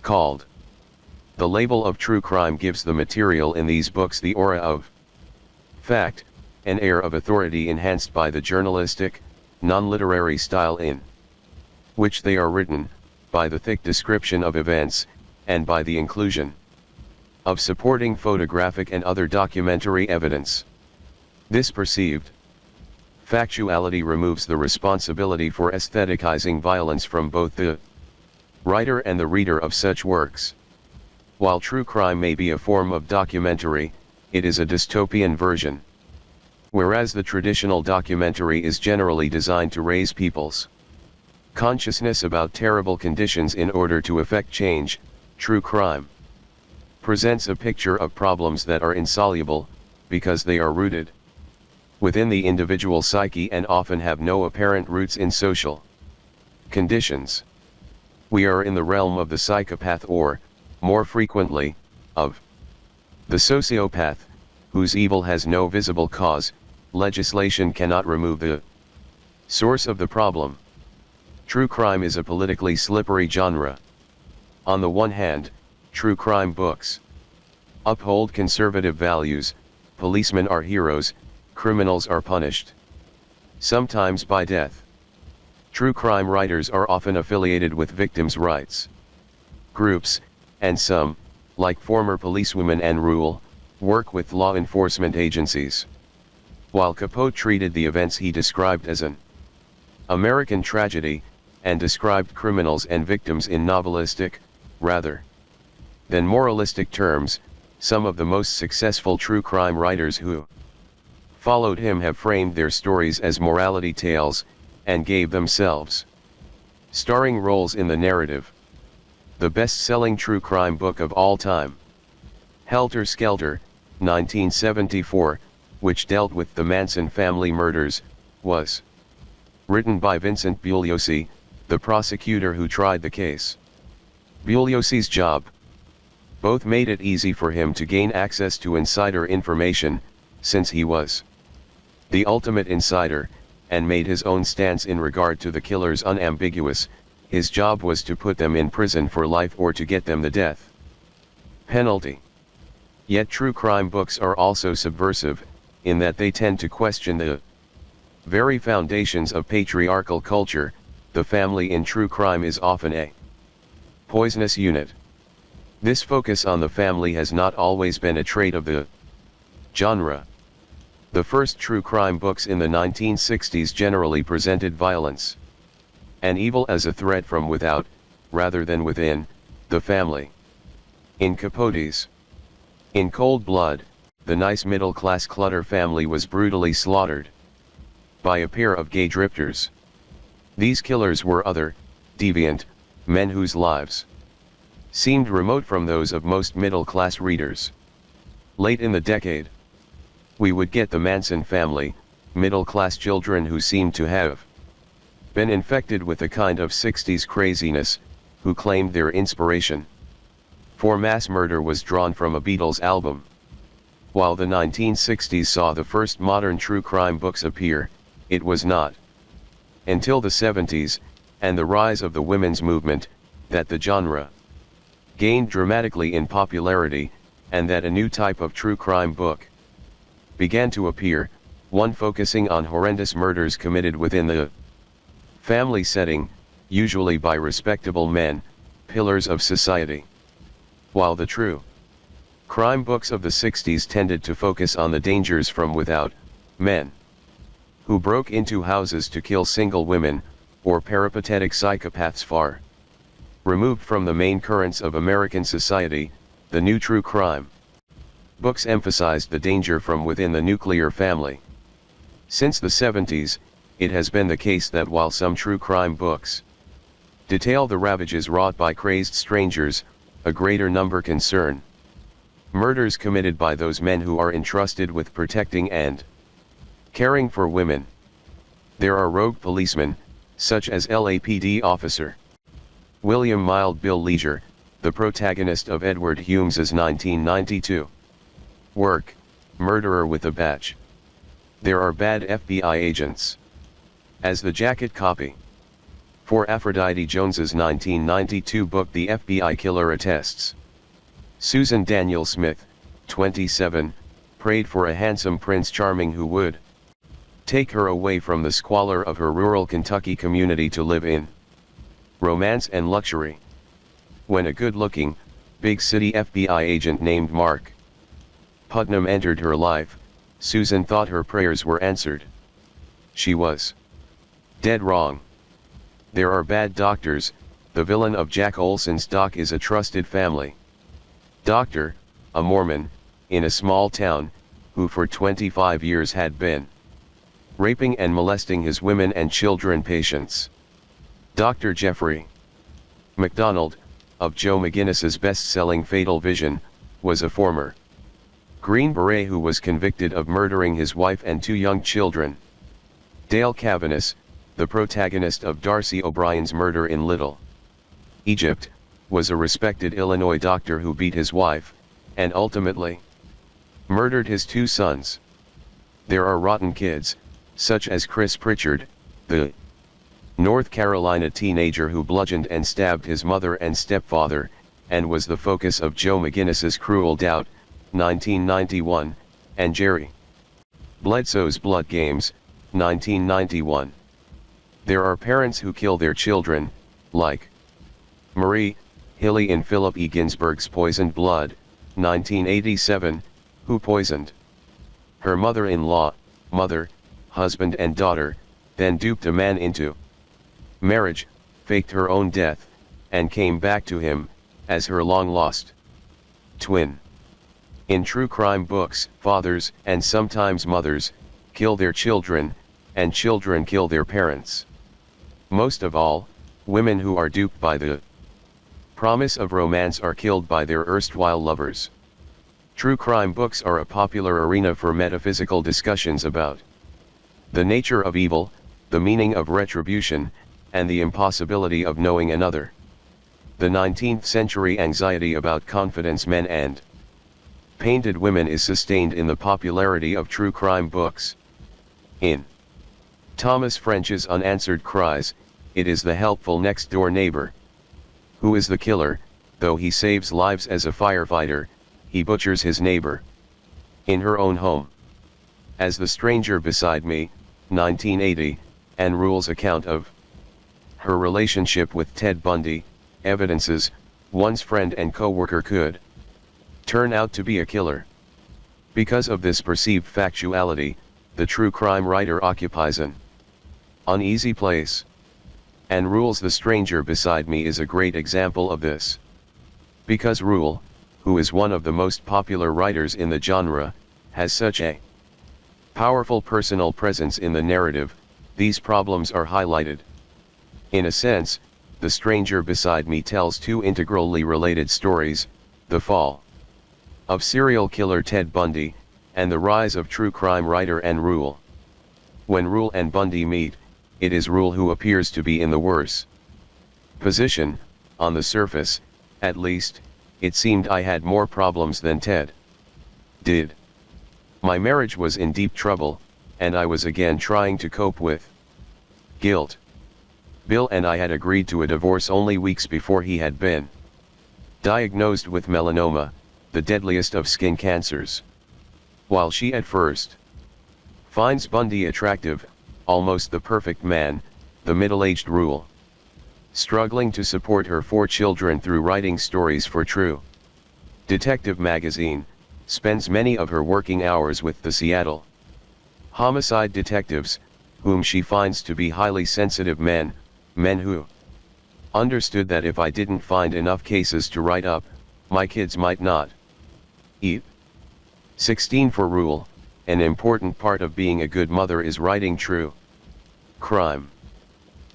called. The label of true crime gives the material in these books the aura of fact, an air of authority enhanced by the journalistic, non-literary style in which they are written, by the thick description of events, and by the inclusion of supporting photographic and other documentary evidence. This perceived factuality removes the responsibility for aestheticizing violence from both the writer and the reader of such works. While true crime may be a form of documentary, it is a dystopian version. Whereas the traditional documentary is generally designed to raise people's consciousness about terrible conditions in order to effect change, true crime presents a picture of problems that are insoluble, because they are rooted within the individual psyche and often have no apparent roots in social conditions. We are in the realm of the psychopath or, more frequently, of the sociopath, whose evil has no visible cause. Legislation cannot remove the source of the problem. True crime is a politically slippery genre. On the one hand, true crime books uphold conservative values, policemen are heroes, criminals are punished, sometimes by death. True crime writers are often affiliated with victims' rights groups, and some, like former policewomen and Rule, work with law enforcement agencies. While Capote treated the events he described as an American tragedy, and described criminals and victims in novelistic, rather than moralistic terms, some of the most successful true crime writers who followed him have framed their stories as morality tales, and gave themselves Starring roles in the narrative. The best-selling true crime book of all time. Helter Skelter, 1974, which dealt with the Manson family murders, was written by Vincent Bugliosi, the prosecutor who tried the case. Bugliosi's job. Both made it easy for him to gain access to insider information, since he was the ultimate insider, and made his own stance in regard to the killers unambiguous. His job was to put them in prison for life or to get them the death penalty. Yet true crime books are also subversive, in that they tend to question the very foundations of patriarchal culture. The family in true crime is often a poisonous unit. This focus on the family has not always been a trait of the genre. The first true crime books in the 1960s generally presented violence and evil as a threat from without, rather than within, the family. In Capote's In Cold Blood, the nice middle-class Clutter family was brutally slaughtered by a pair of gay drifters. These killers were other, deviant, men whose lives seemed remote from those of most middle-class readers. Late in the decade, we would get the Manson family, middle-class children who seemed to have been infected with a kind of 60s craziness, who claimed their inspiration for mass murder was drawn from a Beatles album. While the 1960s saw the first modern true crime books appear, it was not until the 70s, and the rise of the women's movement, that the genre gained dramatically in popularity, and that a new type of true crime book began to appear, one focusing on horrendous murders committed within the family setting, usually by respectable men, pillars of society. While the true crime books of the 60s tended to focus on the dangers from without, men who broke into houses to kill single women, or peripatetic psychopaths far removed from the main currents of American society, the new true crime books emphasized the danger from within the nuclear family. Since the 70s, it has been the case that while some true crime books detail the ravages wrought by crazed strangers, a greater number concern murders committed by those men who are entrusted with protecting and caring for women. There are rogue policemen, such as LAPD officer William Mild Bill Leisure, the protagonist of Edward Humes's 1992 work, Murderer with a Badge. There are bad FBI agents. As the jacket copy for Aphrodite Jones's 1992 book The FBI Killer attests. Susan Daniel Smith, 27, prayed for a handsome Prince Charming who would take her away from the squalor of her rural Kentucky community to live in romance and luxury. When a good-looking, big-city FBI agent named Mark Putnam entered her life, Susan thought her prayers were answered. She was dead wrong. There are bad doctors. The villain of Jack Olson's Doc is a trusted family doctor, a Mormon, in a small town, who for 25 years had been raping and molesting his women and children patients. Dr. Jeffrey MacDonald, of Joe McGinnis's best-selling Fatal Vision, was a former Green Beret who was convicted of murdering his wife and 2 young children. Dale Cavanis, the protagonist of Darcy O'Brien's Murder in Little Egypt, was a respected Illinois doctor who beat his wife, and ultimately murdered his 2 sons. There are rotten kids, such as Chris Pritchard, the North Carolina teenager who bludgeoned and stabbed his mother and stepfather, and was the focus of Joe McGinnis's Cruel Doubt, 1991, and Jerry Bledsoe's Blood Games, 1991. There are parents who kill their children, like Marie Hilly in Philip E. Ginsberg's Poisoned Blood, 1987, who poisoned her mother-in-law, mother, husband and daughter, then duped a man into marriage, faked her own death, and came back to him, as her long-lost twin. In true crime books, fathers, and sometimes mothers, kill their children, and children kill their parents. Most of all, Women who are duped by the promise of romance are killed by their erstwhile lovers. True crime books are a popular arena for metaphysical discussions about the nature of evil, the meaning of retribution, and the impossibility of knowing another. The 19th century anxiety about confidence men and painted women is sustained in the popularity of true crime books. In Thomas French's Unanswered Cries, it is the helpful next-door neighbor who is the killer. Though he saves lives as a firefighter, he butchers his neighbor in her own home. As The Stranger Beside Me, 1980, Anne Rule's account of her relationship with Ted Bundy evidences one's friend and co-worker could turn out to be a killer. Because of this perceived factuality, the true crime writer occupies an uneasy place. Anne Rule's The Stranger Beside Me is a great example of this. Because Rule, who is one of the most popular writers in the genre, has such a powerful personal presence in the narrative, these problems are highlighted. In a sense, The Stranger Beside Me tells two integrally related stories: the fall of serial killer Ted Bundy, and the rise of true crime writer Anne Rule. When Rule and Bundy meet, it is Rule who appears to be in the worse position. On the surface, at least, it seemed I had more problems than Ted did. My marriage was in deep trouble, and I was again trying to cope with guilt. Bill and I had agreed to a divorce only weeks before he had been diagnosed with melanoma, the deadliest of skin cancers. While she at first finds Bundy attractive, almost the perfect man, the middle-aged Rule, struggling to support her 4 children through writing stories for True Detective magazine, spends many of her working hours with the Seattle homicide detectives, whom she finds to be highly sensitive men who understood that if I didn't find enough cases to write up, my kids might not eat. 16 For Rule, an important part of being a good mother is writing true crime.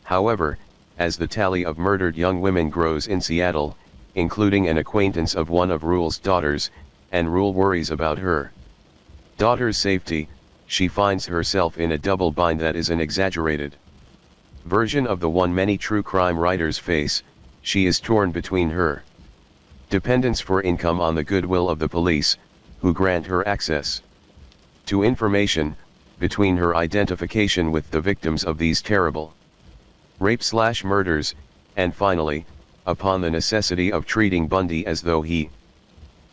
However, as the tally of murdered young women grows in Seattle, including an acquaintance of one of Rule's daughters, and Rule worries about her daughter's safety, she finds herself in a double bind that is an exaggerated version of the one many true crime writers face. She is torn between her dependence for income on the goodwill of the police, who grant her access to information, between her identification with the victims of these terrible rape/murders, and finally, upon the necessity of treating Bundy as though he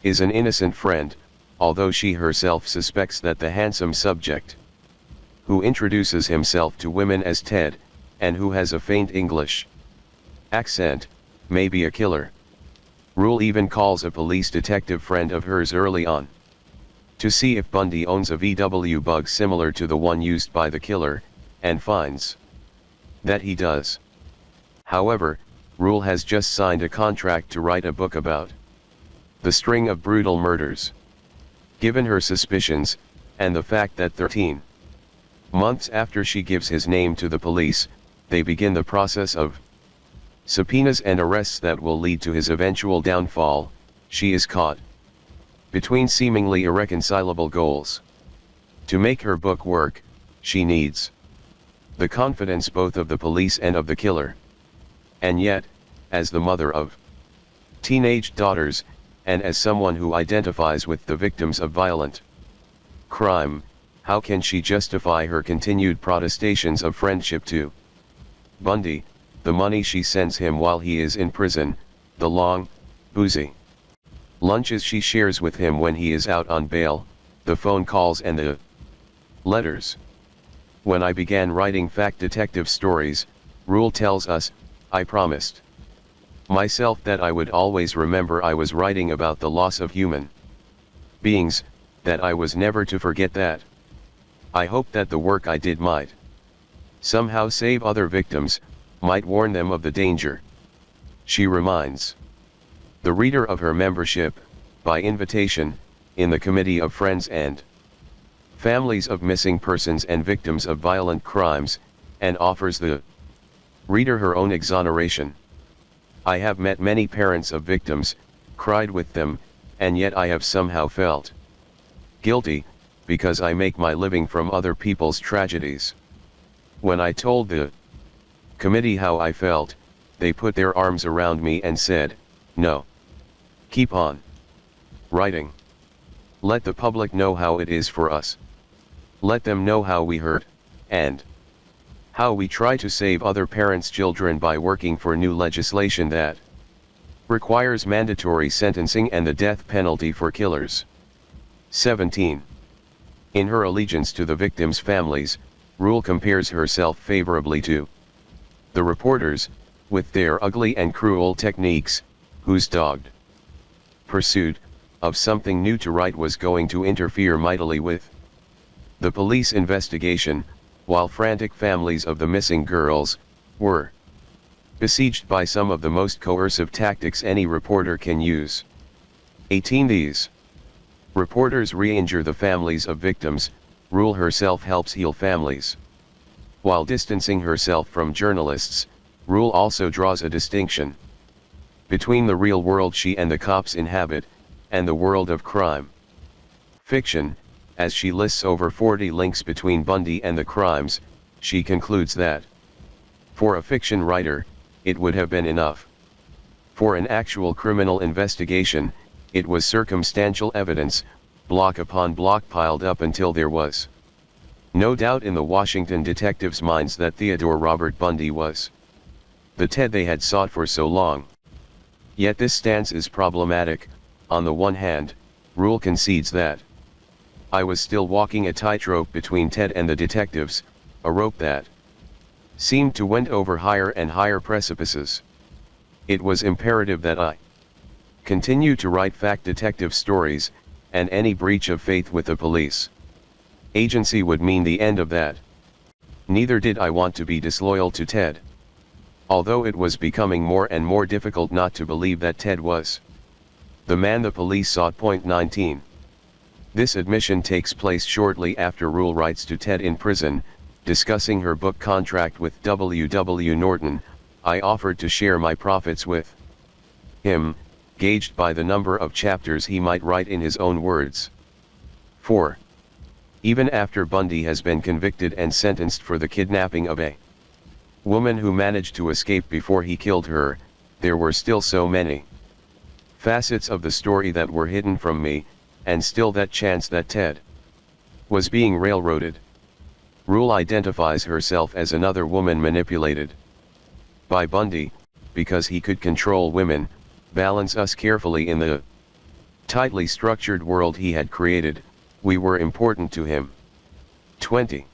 is an innocent friend, although she herself suspects that the handsome subject, who introduces himself to women as Ted, and who has a faint English accent, may be a killer. Rule even calls a police detective friend of hers early on to see if Bundy owns a VW bug similar to the one used by the killer, and finds that he does. However, Rule has just signed a contract to write a book about the string of brutal murders. Given her suspicions, and the fact that 13 months after she gives his name to the police, they begin the process of subpoenas and arrests that will lead to his eventual downfall, she is caught between seemingly irreconcilable goals. To make her book work, she needs the confidence both of the police and of the killer. And yet, as the mother of teenage daughters, and as someone who identifies with the victims of violent crime, how can she justify her continued protestations of friendship to Bundy, the money she sends him while he is in prison, the long, boozy lunches she shares with him when he is out on bail, the phone calls and the letters? When I began writing fact detective stories, Rule tells us, I promised myself that I would always remember I was writing about the loss of human beings, that I was never to forget that. I hoped that the work I did might somehow save other victims, might warn them of the danger. She reminds the reader of her membership, by invitation, in the Committee of Friends and Families of Missing Persons and Victims of Violent Crimes, and offers the Reader her own exoneration. I have met many parents of victims, cried with them, and yet I have somehow felt guilty, because I make my living from other people's tragedies. When I told the committee how I felt, they put their arms around me and said, "No. Keep on writing. Let the public know how it is for us. Let them know how we hurt, and how we try to save other parents' children by working for new legislation that requires mandatory sentencing and the death penalty for killers." 17. In her allegiance to the victims' families, Rule compares herself favorably to the reporters, with their ugly and cruel techniques, whose dogged pursuit of something new to write was going to interfere mightily with the police investigation, while frantic families of the missing girls were besieged by some of the most coercive tactics any reporter can use. 18. These reporters re-injure the families of victims. Rule herself helps heal families. While distancing herself from journalists, Rule also draws a distinction between the real world she and the cops inhabit, and the world of crime fiction. As she lists over 40 links between Bundy and the crimes, she concludes that for a fiction writer, it would have been enough. For an actual criminal investigation, it was circumstantial evidence, block upon block piled up until there was no doubt in the Washington detectives' minds that Theodore Robert Bundy was the Ted they had sought for so long. Yet this stance is problematic. On the one hand, Rule concedes that I was still walking a tightrope between Ted and the detectives, a rope that seemed to wend over higher and higher precipices. It was imperative that I continue to write fact detective stories, and any breach of faith with the police agency would mean the end of that. Neither did I want to be disloyal to Ted. Although it was becoming more and more difficult not to believe that Ted was the man the police sought. 19. This admission takes place shortly after Rule writes to Ted in prison, discussing her book contract with W. W. Norton. I offered to share my profits with him, gauged by the number of chapters he might write in his own words. 4. Even after Bundy has been convicted and sentenced for the kidnapping of a woman who managed to escape before he killed her, there were still so many facets of the story that were hidden from me, and still that chance that Ted was being railroaded. Rule identifies herself as another woman manipulated by Bundy, because he could control women, balance us carefully in the tightly structured world he had created. We were important to him. 20.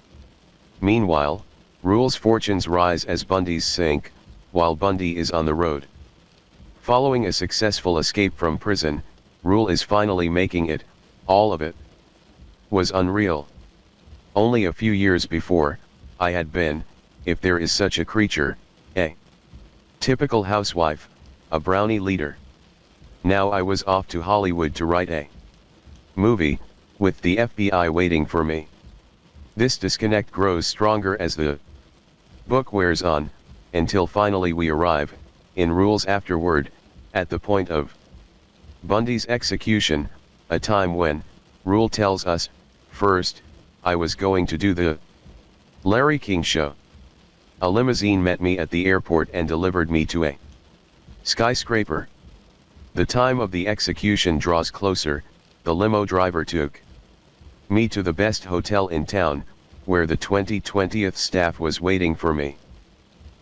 Meanwhile, Rule's fortunes rise as Bundy's sink, while Bundy is on the road. Following a successful escape from prison, Rule is finally making it. All of it was unreal. Only a few years before, I had been, if there is such a creature, a typical housewife, a brownie leader. Now I was off to Hollywood to write a movie, with the FBI waiting for me. This disconnect grows stronger as the book wears on, until finally we arrive, in Rule's afterword, at the point of Bundy's execution, a time when, Rule tells us, first, I was going to do the Larry King show. A limousine met me at the airport and delivered me to a skyscraper. The time of the execution draws closer. The limo driver took me to the best hotel in town, where the 20th staff was waiting for me.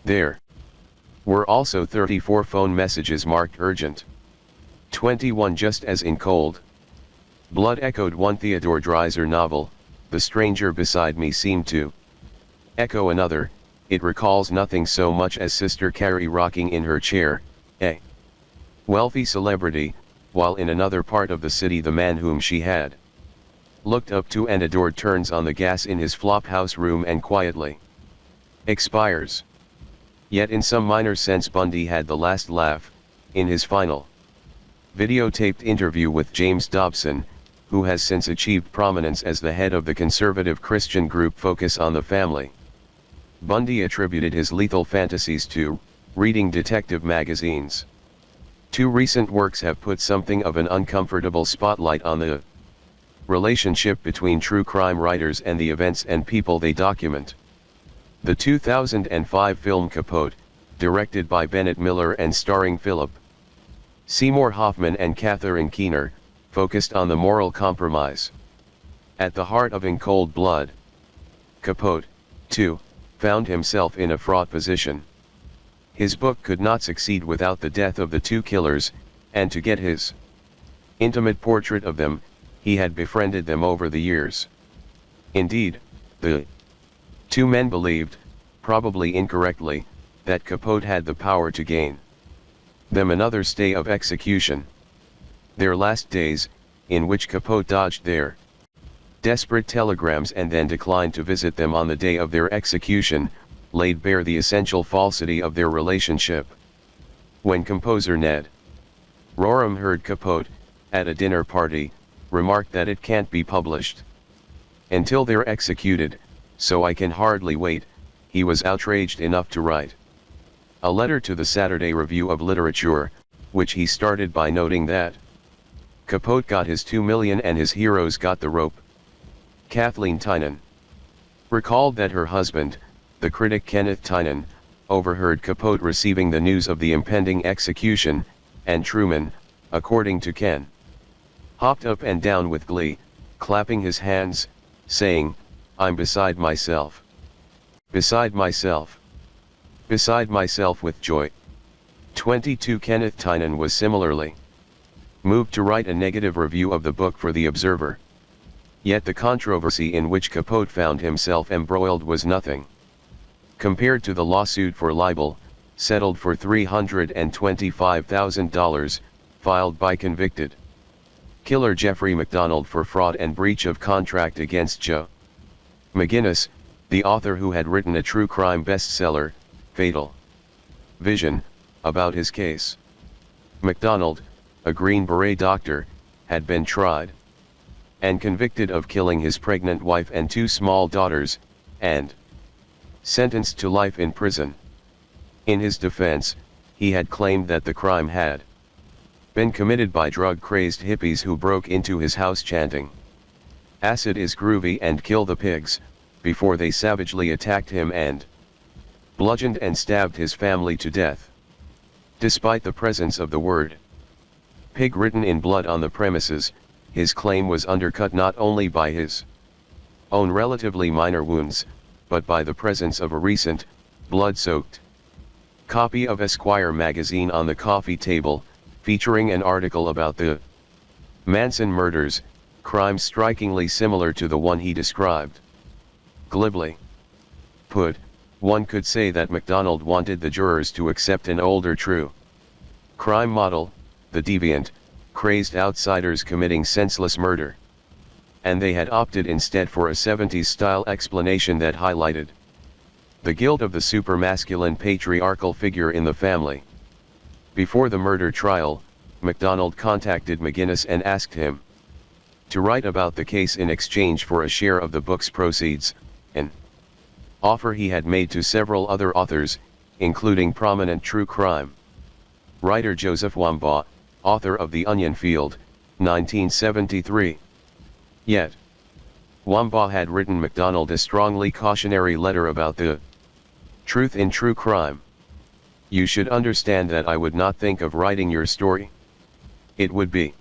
There were also 34 phone messages marked urgent. 21 just as in cold blood echoed one Theodore Dreiser novel. The stranger beside me seemed to echo another. It recalls nothing so much as Sister Carrie rocking in her chair, a wealthy celebrity, while in another part of the city the man whom she had looked up to and adored turns on the gas in his flophouse room and quietly expires. Yet in some minor sense Bundy had the last laugh, in his final videotaped interview with James Dobson, who has since achieved prominence as the head of the conservative Christian group Focus on the Family. Bundy attributed his lethal fantasies to reading detective magazines. Two recent works have put something of an uncomfortable spotlight on the relationship between true crime writers and the events and people they document. The 2005 film Capote, directed by Bennett Miller and starring Philip Seymour Hoffman and Catherine Keener, focused on the moral compromise at the heart of In Cold Blood. Capote, too, found himself in a fraught position. His book could not succeed without the death of the two killers, and to get his intimate portrait of them, he had befriended them over the years. Indeed, the two men believed, probably incorrectly, that Capote had the power to gain them another stay of execution. Their last days, in which Capote dodged their desperate telegrams and then declined to visit them on the day of their execution, laid bare the essential falsity of their relationship. When composer Ned Rorem heard Capote, at a dinner party, remarked that it can't be published until they're executed, so I can hardly wait, he was outraged enough to write a letter to the Saturday Review of Literature, which he started by noting that Capote got his $2 million and his heroes got the rope. Kathleen Tynan recalled that her husband, the critic Kenneth Tynan, overheard Capote receiving the news of the impending execution, and Truman, according to Ken, hopped up and down with glee, clapping his hands, saying, "I'm beside myself. Beside myself. Beside myself with joy." 22 Kenneth Tynan was similarly moved to write a negative review of the book for The Observer. Yet the controversy in which Capote found himself embroiled was nothing compared to the lawsuit for libel, settled for $325,000, filed by convicted killer Jeffrey MacDonald for fraud and breach of contract against Joe McGinnis, the author who had written a true crime bestseller, Fatal Vision, about his case. MacDonald, a Green Beret doctor, had been tried and convicted of killing his pregnant wife and two small daughters, and sentenced to life in prison. In his defense, he had claimed that the crime had been committed by drug-crazed hippies who broke into his house chanting, "Acid is groovy and kill the pigs," before they savagely attacked him and bludgeoned and stabbed his family to death. Despite the presence of the word pig written in blood on the premises, his claim was undercut not only by his own relatively minor wounds, but by the presence of a recent, blood-soaked copy of Esquire magazine on the coffee table, featuring an article about the Manson murders, crimes strikingly similar to the one he described. Glibly put, one could say that MacDonald wanted the jurors to accept an older true crime model, the deviant, crazed outsiders committing senseless murder. And they had opted instead for a 70s-style explanation that highlighted the guilt of the supermasculine patriarchal figure in the family. Before the murder trial, MacDonald contacted McGinnis and asked him to write about the case in exchange for a share of the book's proceeds, an offer he had made to several other authors, including prominent true crime writer Joseph Wambaugh, author of The Onion Field, 1973. Yet, Wambaugh had written MacDonald a strongly cautionary letter about the truth in true crime. "You should understand that I would not think of writing your story. It would be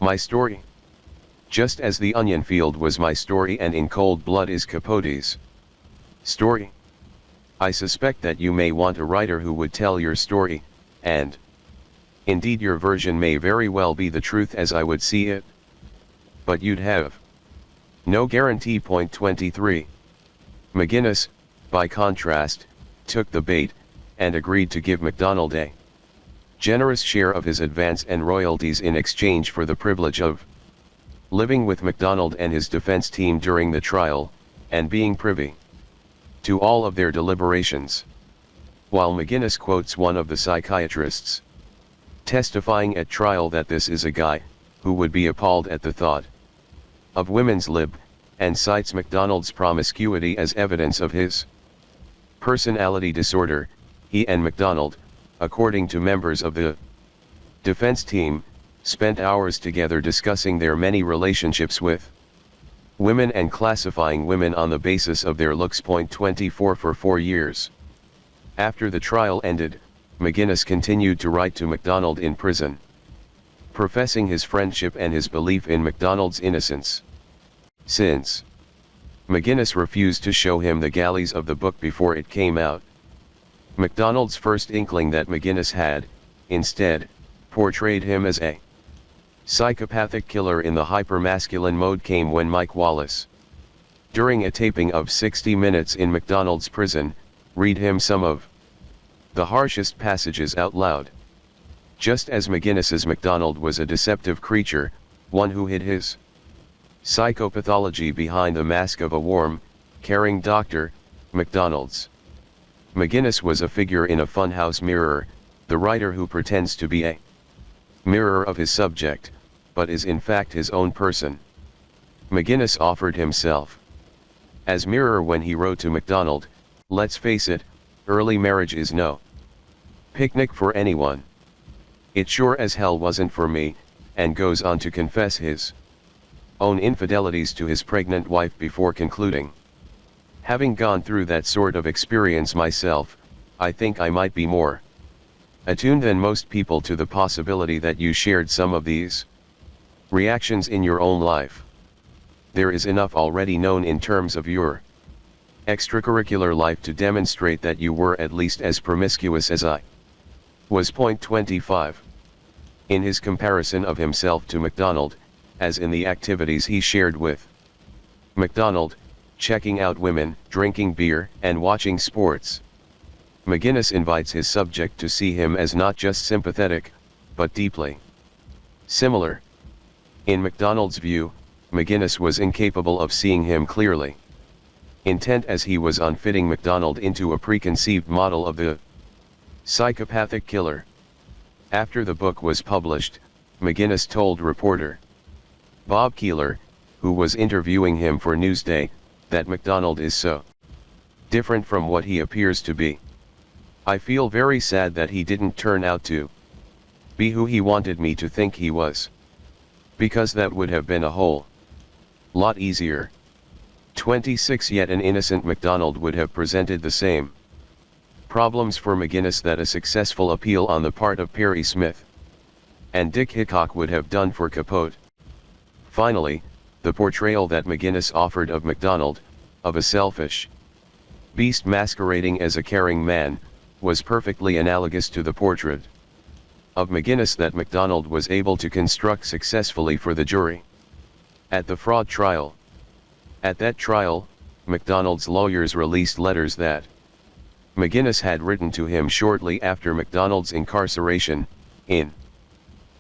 my story. Just as The Onion Field was my story and In Cold Blood is Capote's story. I suspect that you may want a writer who would tell your story, and indeed your version may very well be the truth as I would see it. But you'd have no guarantee." 23. McGinnis, by contrast, took the bait, and agreed to give MacDonald a generous share of his advance and royalties in exchange for the privilege of living with MacDonald and his defense team during the trial, and being privy to all of their deliberations. While McGinnis quotes one of the psychiatrists testifying at trial that this is a guy who would be appalled at the thought of women's lib, and cites MacDonald's promiscuity as evidence of his personality disorder. He and MacDonald, according to members of the defense team, spent hours together discussing their many relationships with women and classifying women on the basis of their looks. 24 For 4 years. After the trial ended, McGinnis continued to write to MacDonald in prison, professing his friendship and his belief in MacDonald's innocence. Since McGinnis refused to show him the galleys of the book before it came out, MacDonald's first inkling that McGinnis had, instead, portrayed him as a psychopathic killer in the hypermasculine mode came when Mike Wallace, during a taping of 60 Minutes in MacDonald's prison, read him some of the harshest passages out loud. Just as McGinnis's MacDonald was a deceptive creature, one who hid his psychopathology behind the mask of a warm, caring doctor, MacDonald's McGinnis was a figure in a funhouse mirror, the writer who pretends to be a mirror of his subject, but is in fact his own person. McGinnis offered himself as mirror when he wrote to MacDonald, "Let's face it, early marriage is no picnic for anyone. It sure as hell wasn't for me," and goes on to confess his own infidelities to his pregnant wife before concluding, "Having gone through that sort of experience myself, I think I might be more attuned than most people to the possibility that you shared some of these reactions in your own life. There is enough already known in terms of your extracurricular life to demonstrate that you were at least as promiscuous as I was." 25. In his comparison of himself to MacDonald, as in the activities he shared with MacDonald, checking out women, drinking beer, and watching sports, McGinnis invites his subject to see him as not just sympathetic, but deeply similar. In MacDonald's view, McGinnis was incapable of seeing him clearly, intent as he was on fitting MacDonald into a preconceived model of the psychopathic killer. After the book was published, McGinnis told reporter Bob Keeler, who was interviewing him for Newsday, that MacDonald is so different from what he appears to be. "I feel very sad that he didn't turn out to be who he wanted me to think he was, because that would have been a whole lot easier." 26 Yet an innocent MacDonald would have presented the same problems for McGinnis that a successful appeal on the part of Perry Smith and Dick Hickok would have done for Capote. Finally, the portrayal that McGinnis offered of MacDonald, of a selfish beast masquerading as a caring man, was perfectly analogous to the portrait of McGinnis that MacDonald was able to construct successfully for the jury at the fraud trial. At that trial, MacDonald's lawyers released letters that McGinnis had written to him shortly after MacDonald's incarceration, in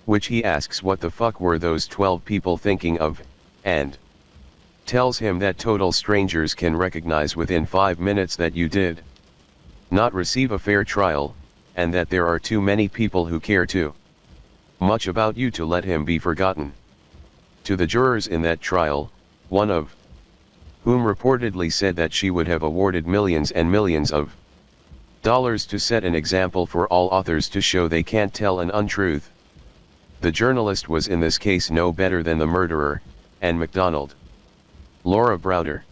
which he asks what the fuck were those 12 people thinking of, and tells him that total strangers can recognize within 5 minutes that you did not receive a fair trial, and that there are too many people who care too much about you to let him be forgotten. To the jurors in that trial, one of whom reportedly said that she would have awarded millions and millions of dollars to set an example for all authors to show they can't tell an untruth. The journalist was in this case no better than the murderer, and MacDonald. Laura Browder,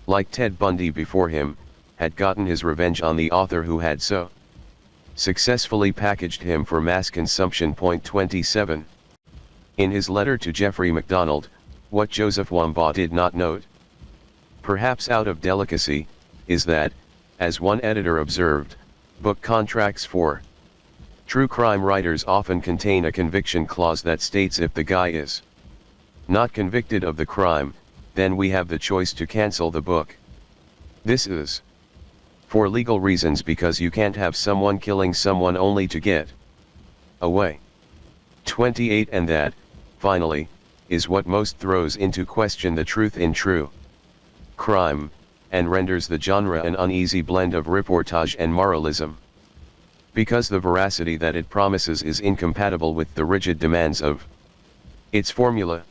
like Ted Bundy before him, had gotten his revenge on the author who had so successfully packaged him for mass consumption. 27. In his letter to Jeffrey MacDonald, what Joseph Wambaugh did not note, perhaps out of delicacy, is that, as one editor observed, book contracts for true crime writers often contain a conviction clause that states if the guy is not convicted of the crime, then we have the choice to cancel the book. This is for legal reasons, because you can't have someone killing someone only to get away. 28. And that, finally, is what most throws into question the truth in true crime, and renders the genre an uneasy blend of reportage and moralism, because the veracity that it promises is incompatible with the rigid demands of its formula.